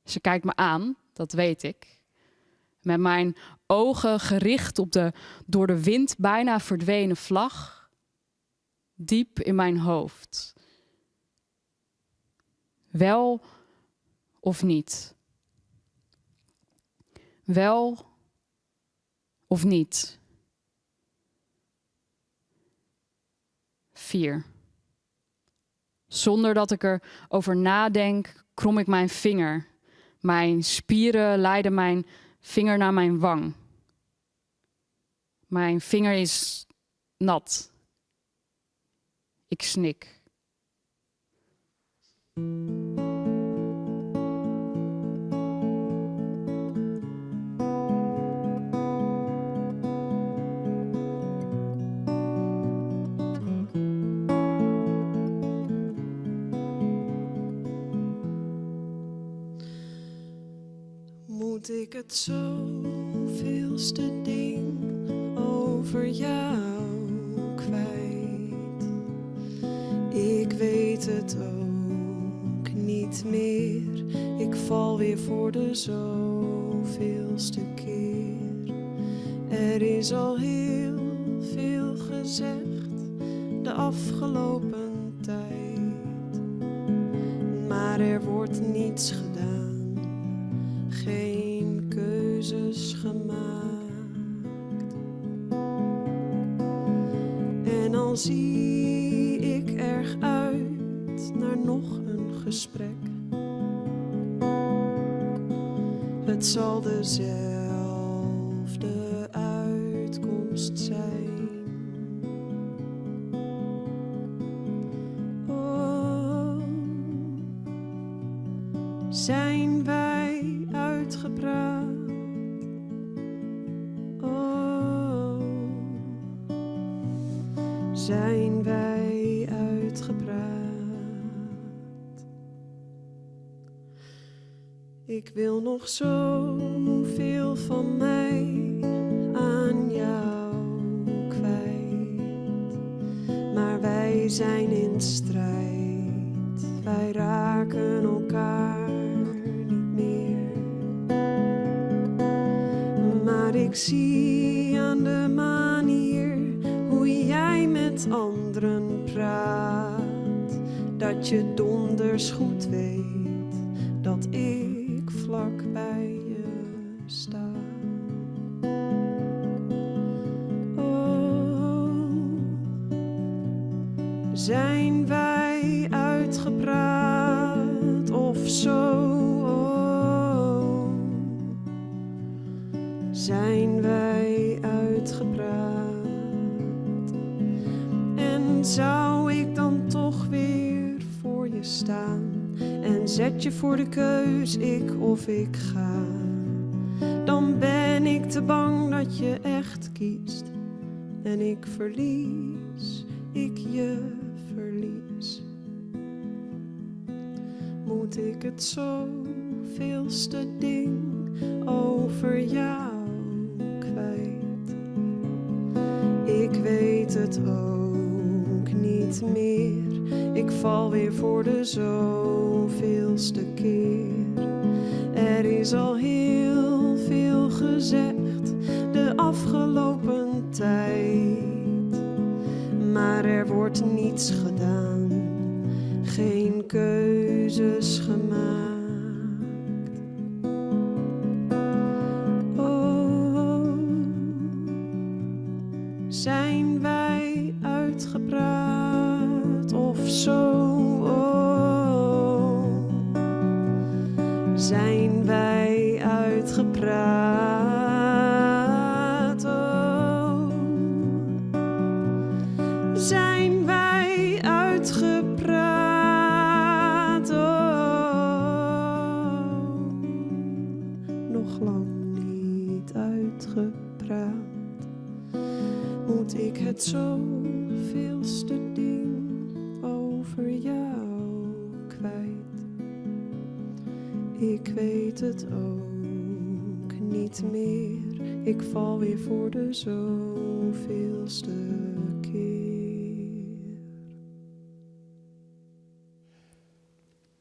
Ze kijkt me aan, dat weet ik. Met mijn ogen gericht op de door de wind bijna verdwenen vlag, diep in mijn hoofd. Wel of niet? Wel of niet? 4. Zonder dat ik erover nadenk, krom ik mijn vinger. Mijn spieren leiden mijn Vinger naar mijn wang. Mijn vinger is nat. Ik snik. Moet ik het zoveelste ding over jou kwijt? Ik weet het ook niet meer. Ik val weer voor de zoveelste keer. Er is al heel veel gezegd de afgelopen tijd. Maar er wordt niets gedaan. Geen keuzes gemaakt. En dan zie ik erg uit naar nog een gesprek. Het zal dezelfde uitkomst zijn. Oh, zijn wij uitgepraat? Oh, zijn wij uitgepraat? Ik wil nog zoveel van mij aan jou kwijt, maar wij zijn in strijd. Wij raken elkaar niet meer. Maar ik zie aan de manier hoe jij met anderen praat, dat je donders goed weet dat ik vlak bij je sta. Oh, zijn wij uitgepraat of zo? Oh, zijn wij uitgepraat? En zou ik dan toch weer voor je staan? En zet je voor de keus, ik of ik ga. Dan ben ik te bang dat je echt kiest. En ik verlies, ik je verlies. Moet ik het zoveelste ding over jou kwijt? Ik weet het ook niet meer. Ik val weer voor de zoveelste keer. Er is al heel veel gezegd de afgelopen tijd. Maar er wordt niets gedaan, geen keuzes gemaakt. Oh, zijn wij uitgepraat of zo? Oh, zijn wij uitgepraat? Oh, zijn wij uitgepraat? Oh, nog lang niet uitgepraat. Moet ik het zoveelste ding over jou kwijt? Ik weet het ook niet meer. Ik val weer voor de zoveelste keer.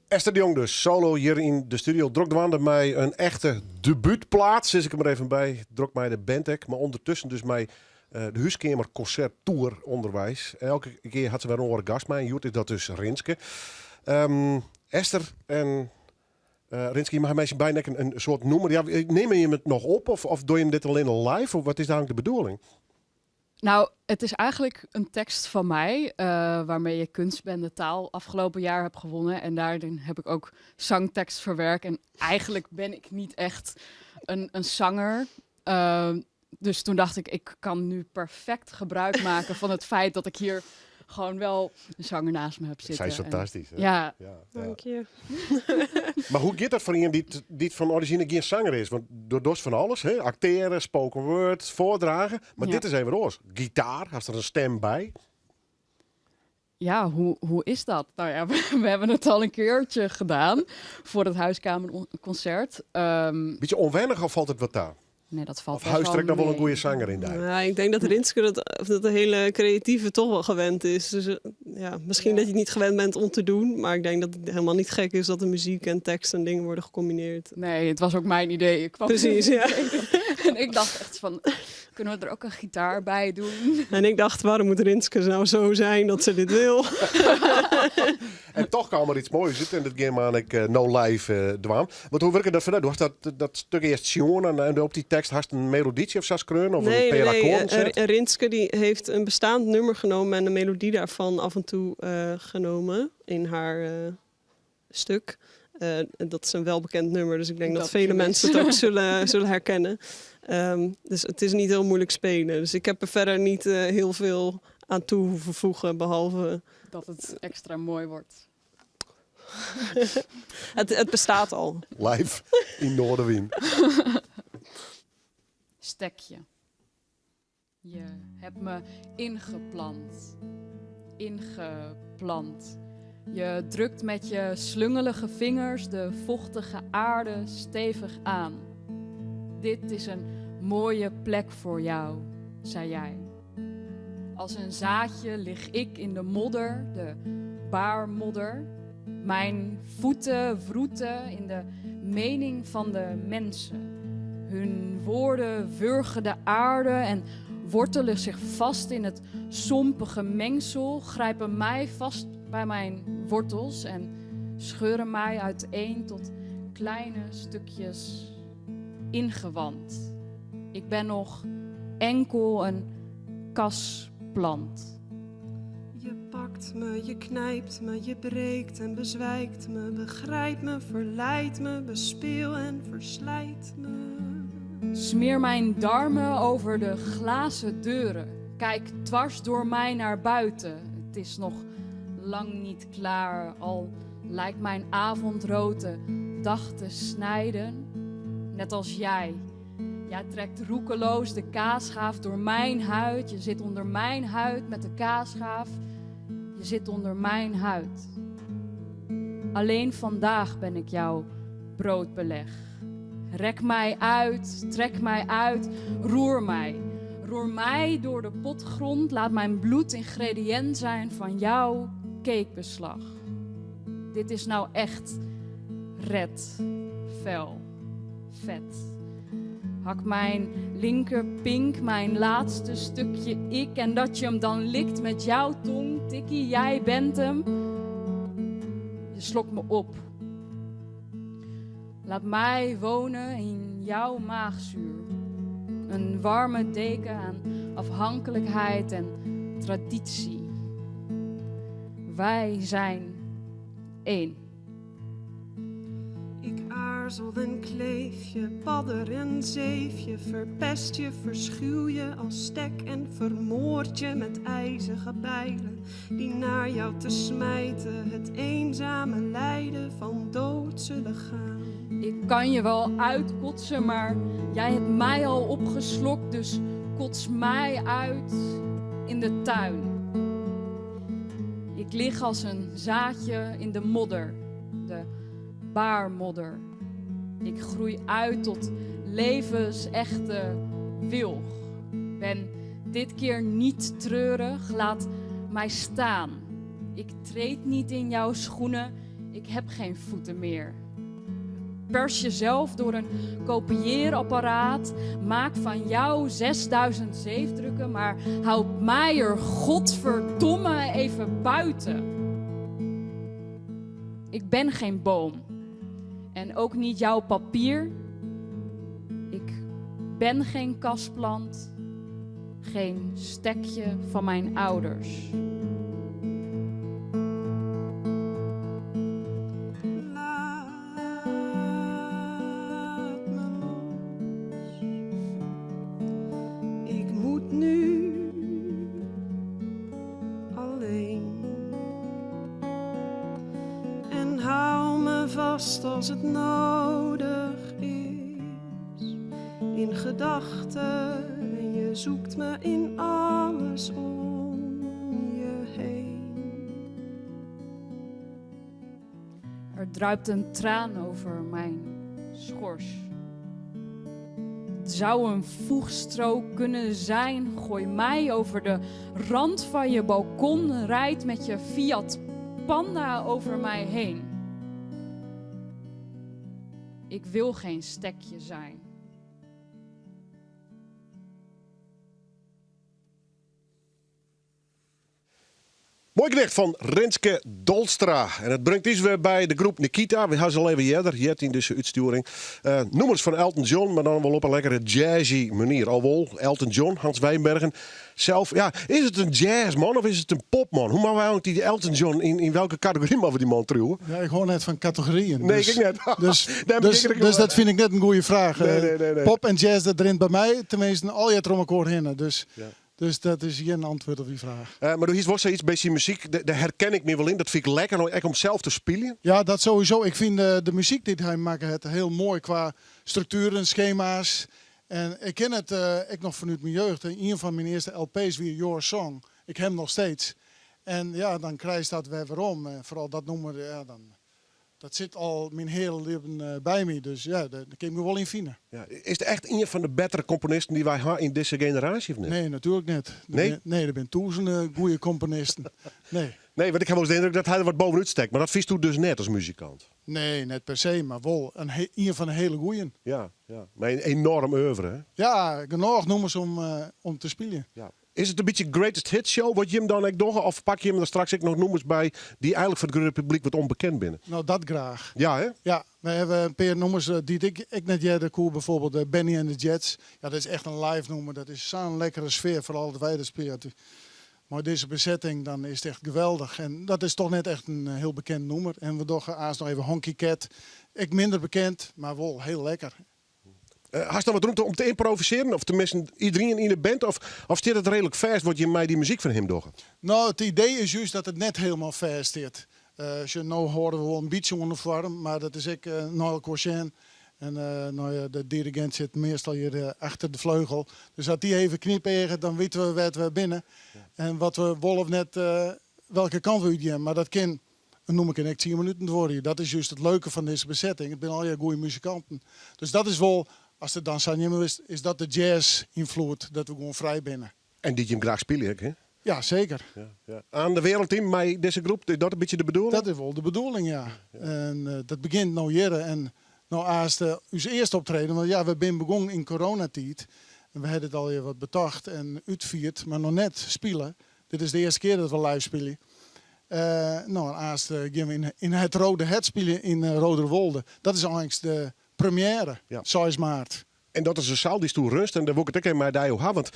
Esther de Jong dus, solo hier in de studio. Drok dwaande mij een echte debuutplaats, zit ik hem er even bij. Drok mij de bandek, maar ondertussen dus mij de Huiskamer Concert Tour onderwijs. Elke keer had ze weer een andere gast mee. En Joet is dat dus Rinske. Esther en Rinske, je mag mensen bijna een soort noemen. Ja, neem je het nog op of doe je dit alleen live? Of wat is daar de bedoeling? Nou, het is eigenlijk een tekst van mij, waarmee je kunstbende taal afgelopen jaar heb gewonnen. En daarin heb ik ook zangtekst verwerkt. En eigenlijk ben ik niet echt een zanger. Dus toen dacht ik kan nu perfect gebruik maken van het feit dat ik hier gewoon wel een zanger naast me heb zitten. Zij is fantastisch. Hè? Ja, Dank je. Maar hoe gaat dat voor iemand die van origine geen zanger is? Want door dos van alles, hè? Acteren, spoken word, voordragen. Maar Ja. dit is even anders. Gitaar, als er een stem bij. ja hoe is dat? Nou ja, we hebben het al een keertje gedaan voor het huiskamerconcert. Beetje onwennig of valt het wat daar? Nee, dat valt Of best huistrekt dan wel een mee. goede zanger in daar? Ja, ik denk dat Rinske dat de hele creatieve toch wel gewend is. Dus ja, misschien Ja. dat je het niet gewend bent om te doen. Maar ik denk dat het helemaal niet gek is dat de muziek en tekst en dingen worden gecombineerd. Nee, het was ook mijn idee. Ik kwam Precies, ja. En ik dacht echt van, kunnen we er ook een gitaar bij doen? En ik dacht, waarom moet Rinske nou zo zijn dat ze dit wil? En toch kwam er iets moois uit. En dat game aan ik no live dwaan. Want hoe werkt dat verder? Du hast dat stuk eerst zien en op die tekst hast een melodietje of zo's kreun? Of een paar akkoorden zet? Rinske die heeft een bestaand nummer genomen en de melodie daarvan af en toe genomen in haar stuk. Dat is een welbekend nummer, dus ik denk dat Dat vele is. mensen het ook zullen herkennen. Dus het is niet heel moeilijk spelen. Dus ik heb er verder niet heel veel aan toe hoeven voegen, behalve Dat het extra mooi wordt. het bestaat al. Live in Noorderwien. Stekje. Je hebt me ingeplant. Ingeplant. Je drukt met je slungelige vingers de vochtige aarde stevig aan. Dit is een mooie plek voor jou, zei jij. Als een zaadje lig ik in de modder, de baarmodder. Mijn voeten wroeten in de mening van de mensen. Hun woorden wurgen de aarde en wortelen zich vast in het sompige mengsel, grijpen mij vast bij mijn wortels en scheuren mij uiteen tot kleine stukjes ingewand. Ik ben nog enkel een kasplant. Je pakt me, je knijpt me, je breekt en bezwijkt me, begrijpt me, verleidt me, bespeel en verslijt me. Smeer mijn darmen over de glazen deuren. Kijk dwars door mij naar buiten. Het is nog lang niet klaar, al lijkt mijn avondrood de dag te snijden. Net als jij. Jij trekt roekeloos de kaasschaaf door mijn huid. Je zit onder mijn huid met de kaasschaaf. Je zit onder mijn huid. Alleen vandaag ben ik jouw broodbeleg. Rek mij uit, trek mij uit, roer mij. Roer mij door de potgrond, laat mijn bloed ingrediënt zijn van jouw cakebeslag. Dit is nou echt red, fel, vet. Hak mijn linkerpink, mijn laatste stukje ik, en dat je hem dan likt met jouw tong, tikkie, jij bent hem. Je slokt me op. Laat mij wonen in jouw maagzuur. Een warme deken aan afhankelijkheid en traditie. Wij zijn één. Ik aarzel en kleef je, padder en zeef je, verpest je, verschuw je als stek en vermoord je met ijzige bijlen die naar jou te smijten het eenzame lijden van dood zullen gaan. Ik kan je wel uitkotsen, maar jij hebt mij al opgeslokt, dus kots mij uit in de tuin. Ik lig als een zaadje in de modder, de baarmodder. Ik groei uit tot levensechte wilg. Ben dit keer niet treurig, laat mij staan. Ik treed niet in jouw schoenen, ik heb geen voeten meer. Pers jezelf door een kopieerapparaat. Maak van jou 6000 zeefdrukken, maar houd mij er godverdomme even buiten. Ik ben geen boom. En ook niet jouw papier. Ik ben geen kasplant. Geen stekje van mijn ouders. Laat me vast als het nodig is. In gedachten en je zoekt me in alles om je heen. Er druipt een traan over mijn schors. Het zou een voegstrook kunnen zijn. Gooi mij over de rand van je balkon. Rijd met je Fiat Panda over mij heen. Ik wil geen stekje zijn. Mooi gedicht van Renske Dolstra. En het brengt iets weer bij de groep Nikita. We hadden ze al even eerder, hier in deze uitsturing. Nummers van Elton John, maar dan wel op een lekkere jazzy manier. Alwol, Elton John, Hans Wijnbergen. Zelf, ja, is het een jazzman of is het een popman? Hoe maken we eigenlijk die Elton John, in welke categorie mogen we die man trouwen? Ja, ik hoor net van categorieën. Nee, dus, ik net. Dus dat vind ik net een goede vraag. Nee. Pop en jazz, dat rint bij mij tenminste al je om elkaar heen. Dus, Ja. dus dat is geen antwoord op die vraag. Maar er is wel zoiets bij zijn muziek, daar herken ik me wel in. Dat vind ik lekker, nou, echt om zelf te spelen. Ja, dat sowieso. Ik vind de muziek die hij maakt het heel mooi qua structuren, schema's. En ik ken het ik nog vanuit mijn jeugd. Een van mijn eerste LP's weer Your Song. Ik heb hem nog steeds. En ja, dan krijg je dat weer om. Vooral dat nummer, ja, dat zit al mijn hele leven bij me. Dus ja, daar kan ik me wel in vinden. Ja, is het echt een van de betere componisten die wij hebben in deze generatie? Of niet? Nee, natuurlijk niet. Nee? Nee, er zijn duizenden goede componisten. Nee, want ik heb wel eens de indruk dat hij er wat bovenuit steekt. Maar dat vies u dus net als muzikant. Nee, net per se, maar wel een van de hele goeie. Ja. Maar een enorm oeuvre, hè? Ja, genoeg nummers om te spelen. Ja. Is het een beetje greatest hit show wat je hem dan echt doggen? Of pak je hem er straks ook nog nummers bij die eigenlijk voor het grote publiek wat onbekend binnen? Nou, dat graag. Ja, hè? Ja, we hebben een paar nummers die ik net jij de koer bijvoorbeeld Benny and the Jets. Ja, dat is echt een live nummer. Dat is zo'n lekkere sfeer, vooral dat wij dat spelen. Maar deze bezetting, dan is het echt geweldig. En dat is toch net echt een heel bekend nummer. En we doen aans nog even Honky Cat. Ik minder bekend, maar wel heel lekker. Hast je dan wat ruimte om te improviseren? Of tenminste iedereen in de band? Of staat het redelijk vast wat je mij die muziek van hem doggen? Nou, het idee is juist dat het net helemaal vast zit. Als je nou horen we wel een beetje uniform, maar dat is ik Noël Cochon. En nou ja, de dirigent zit meestal hier achter de vleugel. Dus als die even knipperen, dan weten we wat we binnen. Ja. En wat we wolf net, welke kant we uitgaan. Maar dat kan, noem ik in 10 minuten worden. Dat is juist het leuke van deze bezetting. Het zijn al je goede muzikanten. Dus dat is wel, als het dan zijn is dat de jazz-invloed, dat we gewoon vrij binnen. En die je hem graag spelen, hè? Ja, zeker. Ja. Aan de wereldteam, met deze groep, is dat een beetje de bedoeling? Dat is wel de bedoeling, ja. En dat begint nou hier. En nou, als ons eerste optreden, want ja, we zijn begonnen in coronatijd. En we hadden het al wat betacht en uitvierd, maar nog net spelen. Dit is de eerste keer dat we live spelen. Nou, en als gaan we in het Rode Het spelen in Roderwolde. Dat is eigenlijk de première, 6 maart. En dat is een zaal die stoel rust en daar wil ik het ook even met jou hebben. Want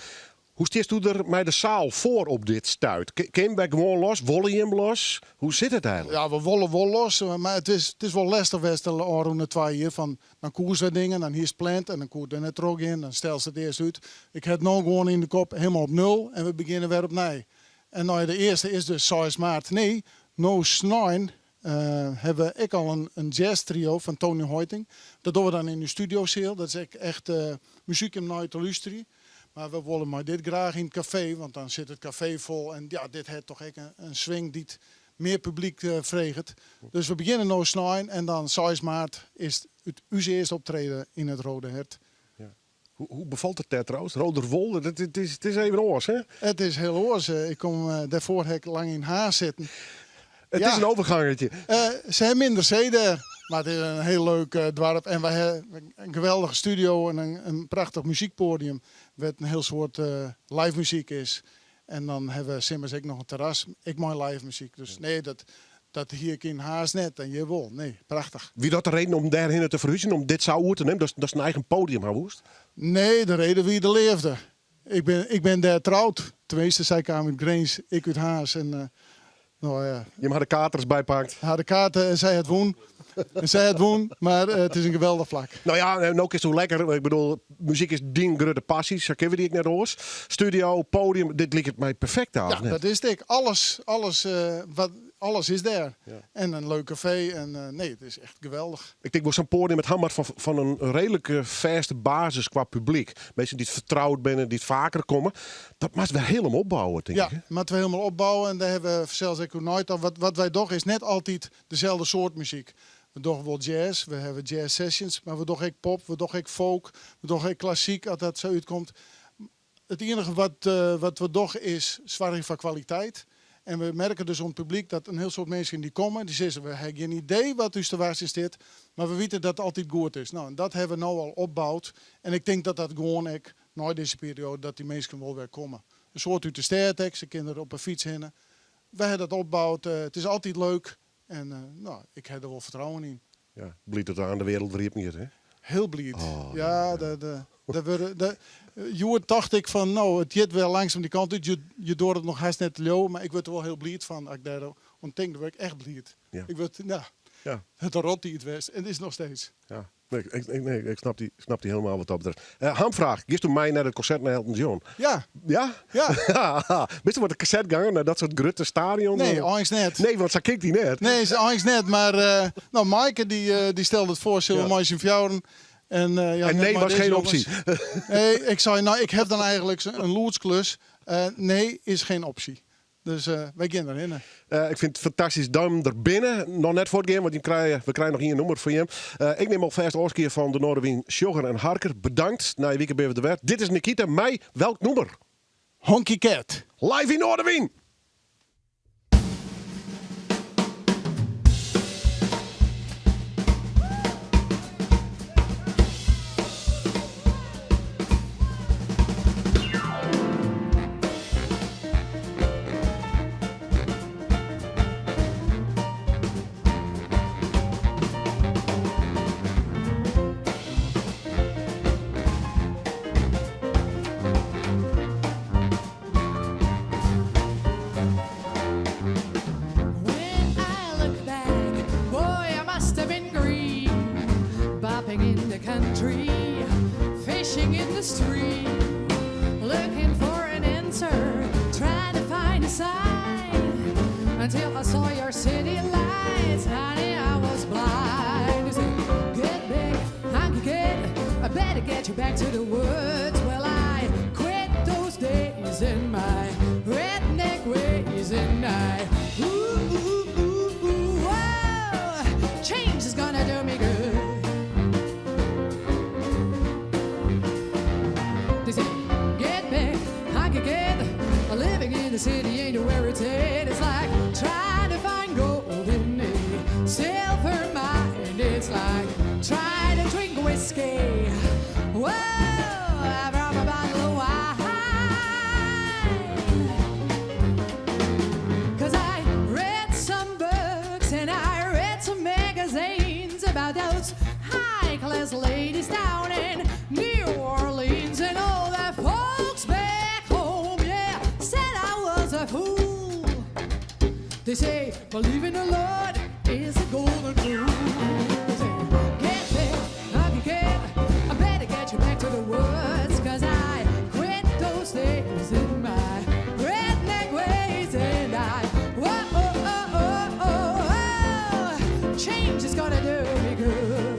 hoe steest u er met de zaal voor op dit stuit? Kim bij gewoon los, wollen je hem los? Hoe zit het eigenlijk? Ja, we wollen wel los, maar het is wel lastig geweest de oren 2 hier. Van, dan koers we dingen, dan hier is plant en dan koert er net er in, dan stel ze het eerst uit. Ik heb nou gewoon in de kop helemaal op 0 en we beginnen weer op 9. En nou, de eerste is dus 6 maart. Nee, no 9 hebben ik al een jazz trio van Tony Hoiting. Dat doen we dan in de studio's. Dat is echt muziek om naar te luisteren. Maar we willen maar dit graag in het café, want dan zit het café vol. En ja, dit heeft toch echt een swing die het meer publiek vreegt. Dus we beginnen nou 9 en dan 6 maart is het onze eerste optreden in het Rode Het. Ja. Hoe bevalt het trouwens? Roderwolde, het is even oors, hè? Het is heel oors. Ik kom daarvoor heb ik lang in Haas zitten. Het is een overgangetje. Ze hebben minder zeden, maar het is een heel leuk dorp. En wij hebben een geweldige studio en een prachtig muziekpodium. Wat een heel soort live muziek is. En dan hebben we Simmers ook nog een terras. Ik mooi live muziek. Dus nee, dat hier ik in Haas net. En je wil. Nee, prachtig. Wie dat de reden om daarheen te verhuizen, om dit zou te nemen? Dat is een eigen podium, hè, woest? Nee, de reden wie er leefde. Ik ben daar trouwd. Tenminste, zij kwamen uit Greens, ik uit Haas. En nou ja. Je mag de katers bijpakt. Haar de kaarten en zij het woon. Maar het is een geweldig vlak. Nou ja, en ook is het zo lekker. Ik bedoel, muziek is dien grote passies. Zo kennen we die ik net hoors. Studio, podium, dit lijkt het mij perfect aan. Ja, dat is het. Alles wat alles is daar. Ja. En een leuk café. En nee, het is echt geweldig. Ik denk wel zo'n podium met Hammer van een redelijke vaste basis qua publiek. Mensen die het vertrouwd zijn, die het vaker komen. Dat moet we helemaal opbouwen, denk Ja, ik. Hè? moeten we helemaal opbouwen. En daar hebben we zelfs ook nooit al. Wat wij doen is net altijd dezelfde soort muziek. We doen wel jazz, we hebben jazz sessions, maar we doen ook pop, we doen ook folk, we doen ook klassiek als dat zo uitkomt. Het enige wat we doen is zwaar van kwaliteit. En we merken dus op het publiek dat een heel soort mensen die komen, die zeggen we hebben geen idee wat dus te waar is dit, maar we weten dat het altijd goed is. Nou, en dat hebben we nou al opgebouwd. En ik denk dat dat gewoon ik na deze periode dat die mensen wel weer komen. Een soort uit de stad, ze kinderen op een fiets heen. We hebben dat opgebouwd. Het is altijd leuk. En nou, ik heb er wel vertrouwen in. Ja, blieft dat aan de wereld riep niet, hè? Heel blij. Oh, ja, Joert dacht ik van, nou, het jit wel langzaam die kant uit. Je doet het nog haast net te leeuw, maar ik word er wel heel blij van. Als ik daar ontdek, dan word ik echt blij. Ja. Ik word, nou, Ja. het rot die het was. En het is nog steeds. Ja. Nee, ik snap die helemaal wat dat betreft. Hamvraag, gist u mij naar het concert naar Elton John? Ja, Ja? ja. Wist je wat een cassette gangen naar dat soort grote stadion? Nee, eens net. Nee, want zo kijkt die net. Nee, is eens net. Maar nou, Maaike die stelde het voor, zullen we maar eens in fjouwen. En, ja, En net nee maar was deze geen jongens. optie. Nee, ik zei, nou, ik heb dan eigenlijk een loedsklus. Nee, is geen optie. Dus wij gaan erin. Ik vind het fantastisch duim er binnen. Nog net voor het game, want we krijgen nog hier een nummer voor je. Ik neem alvast de oorskeer van de Noorderwien Sjogger en Harker. Bedankt. Na je weekend ben we er weer. Dit is Nikita. Mij, welk nummer? Honky Cat. Live in Noorderwien. When I look back, boy, I must have been green. Bopping in the country, fishing in the street, looking for an answer, trying to find a sign. Until I saw your city lights, honey, I was blind. You said, get big, honky kid, I better get you back to the woods. Well, I quit those days in my redneck ways, and I whoa, change is gonna do me good. They say, get back, I can get living in the city ain't where it's at. It's like trying to find gold in a silver mine. It's like trying to drink whiskey. Whoa, from a bottle of wine. 'Cause I read some books and I read some magazines about those high-class ladies down in New Orleans, and all that folks back home, yeah, said I was a fool. They say, believe in the Lord is a golden rule. They say, get there, I can, I better get you back to the woods, 'cause I quit those days in my redneck ways, and I, whoa, oh, oh, oh, oh, oh, change is gonna do me good.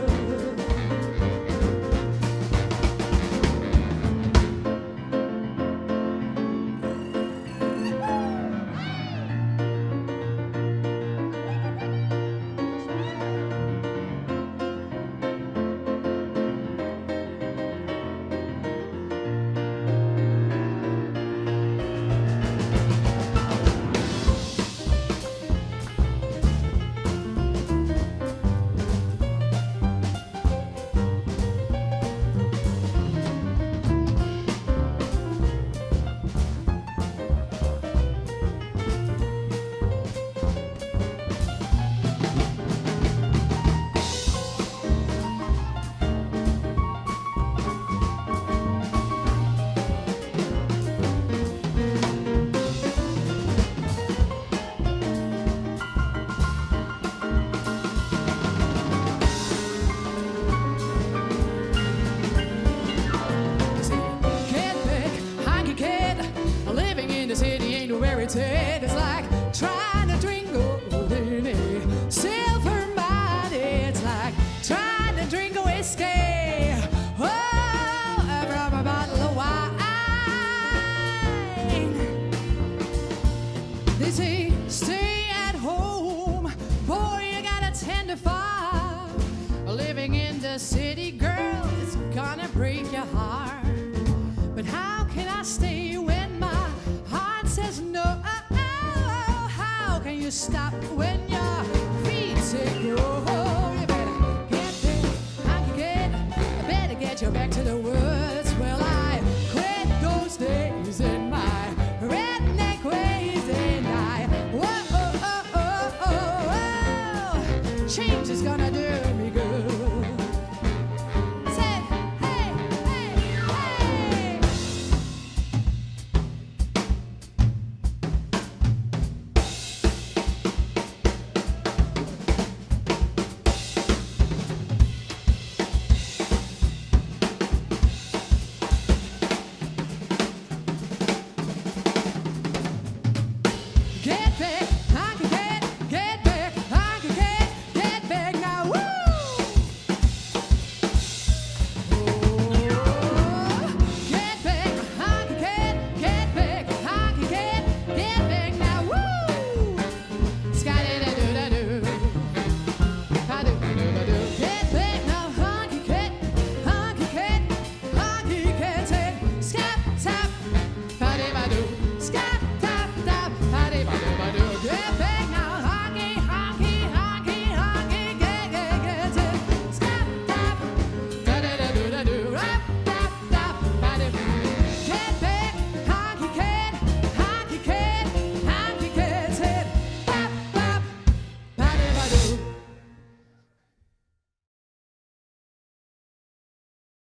far. Living in the city, girl, it's gonna break your heart. But how can I stay when my heart says no? How can you stop when your feet say go?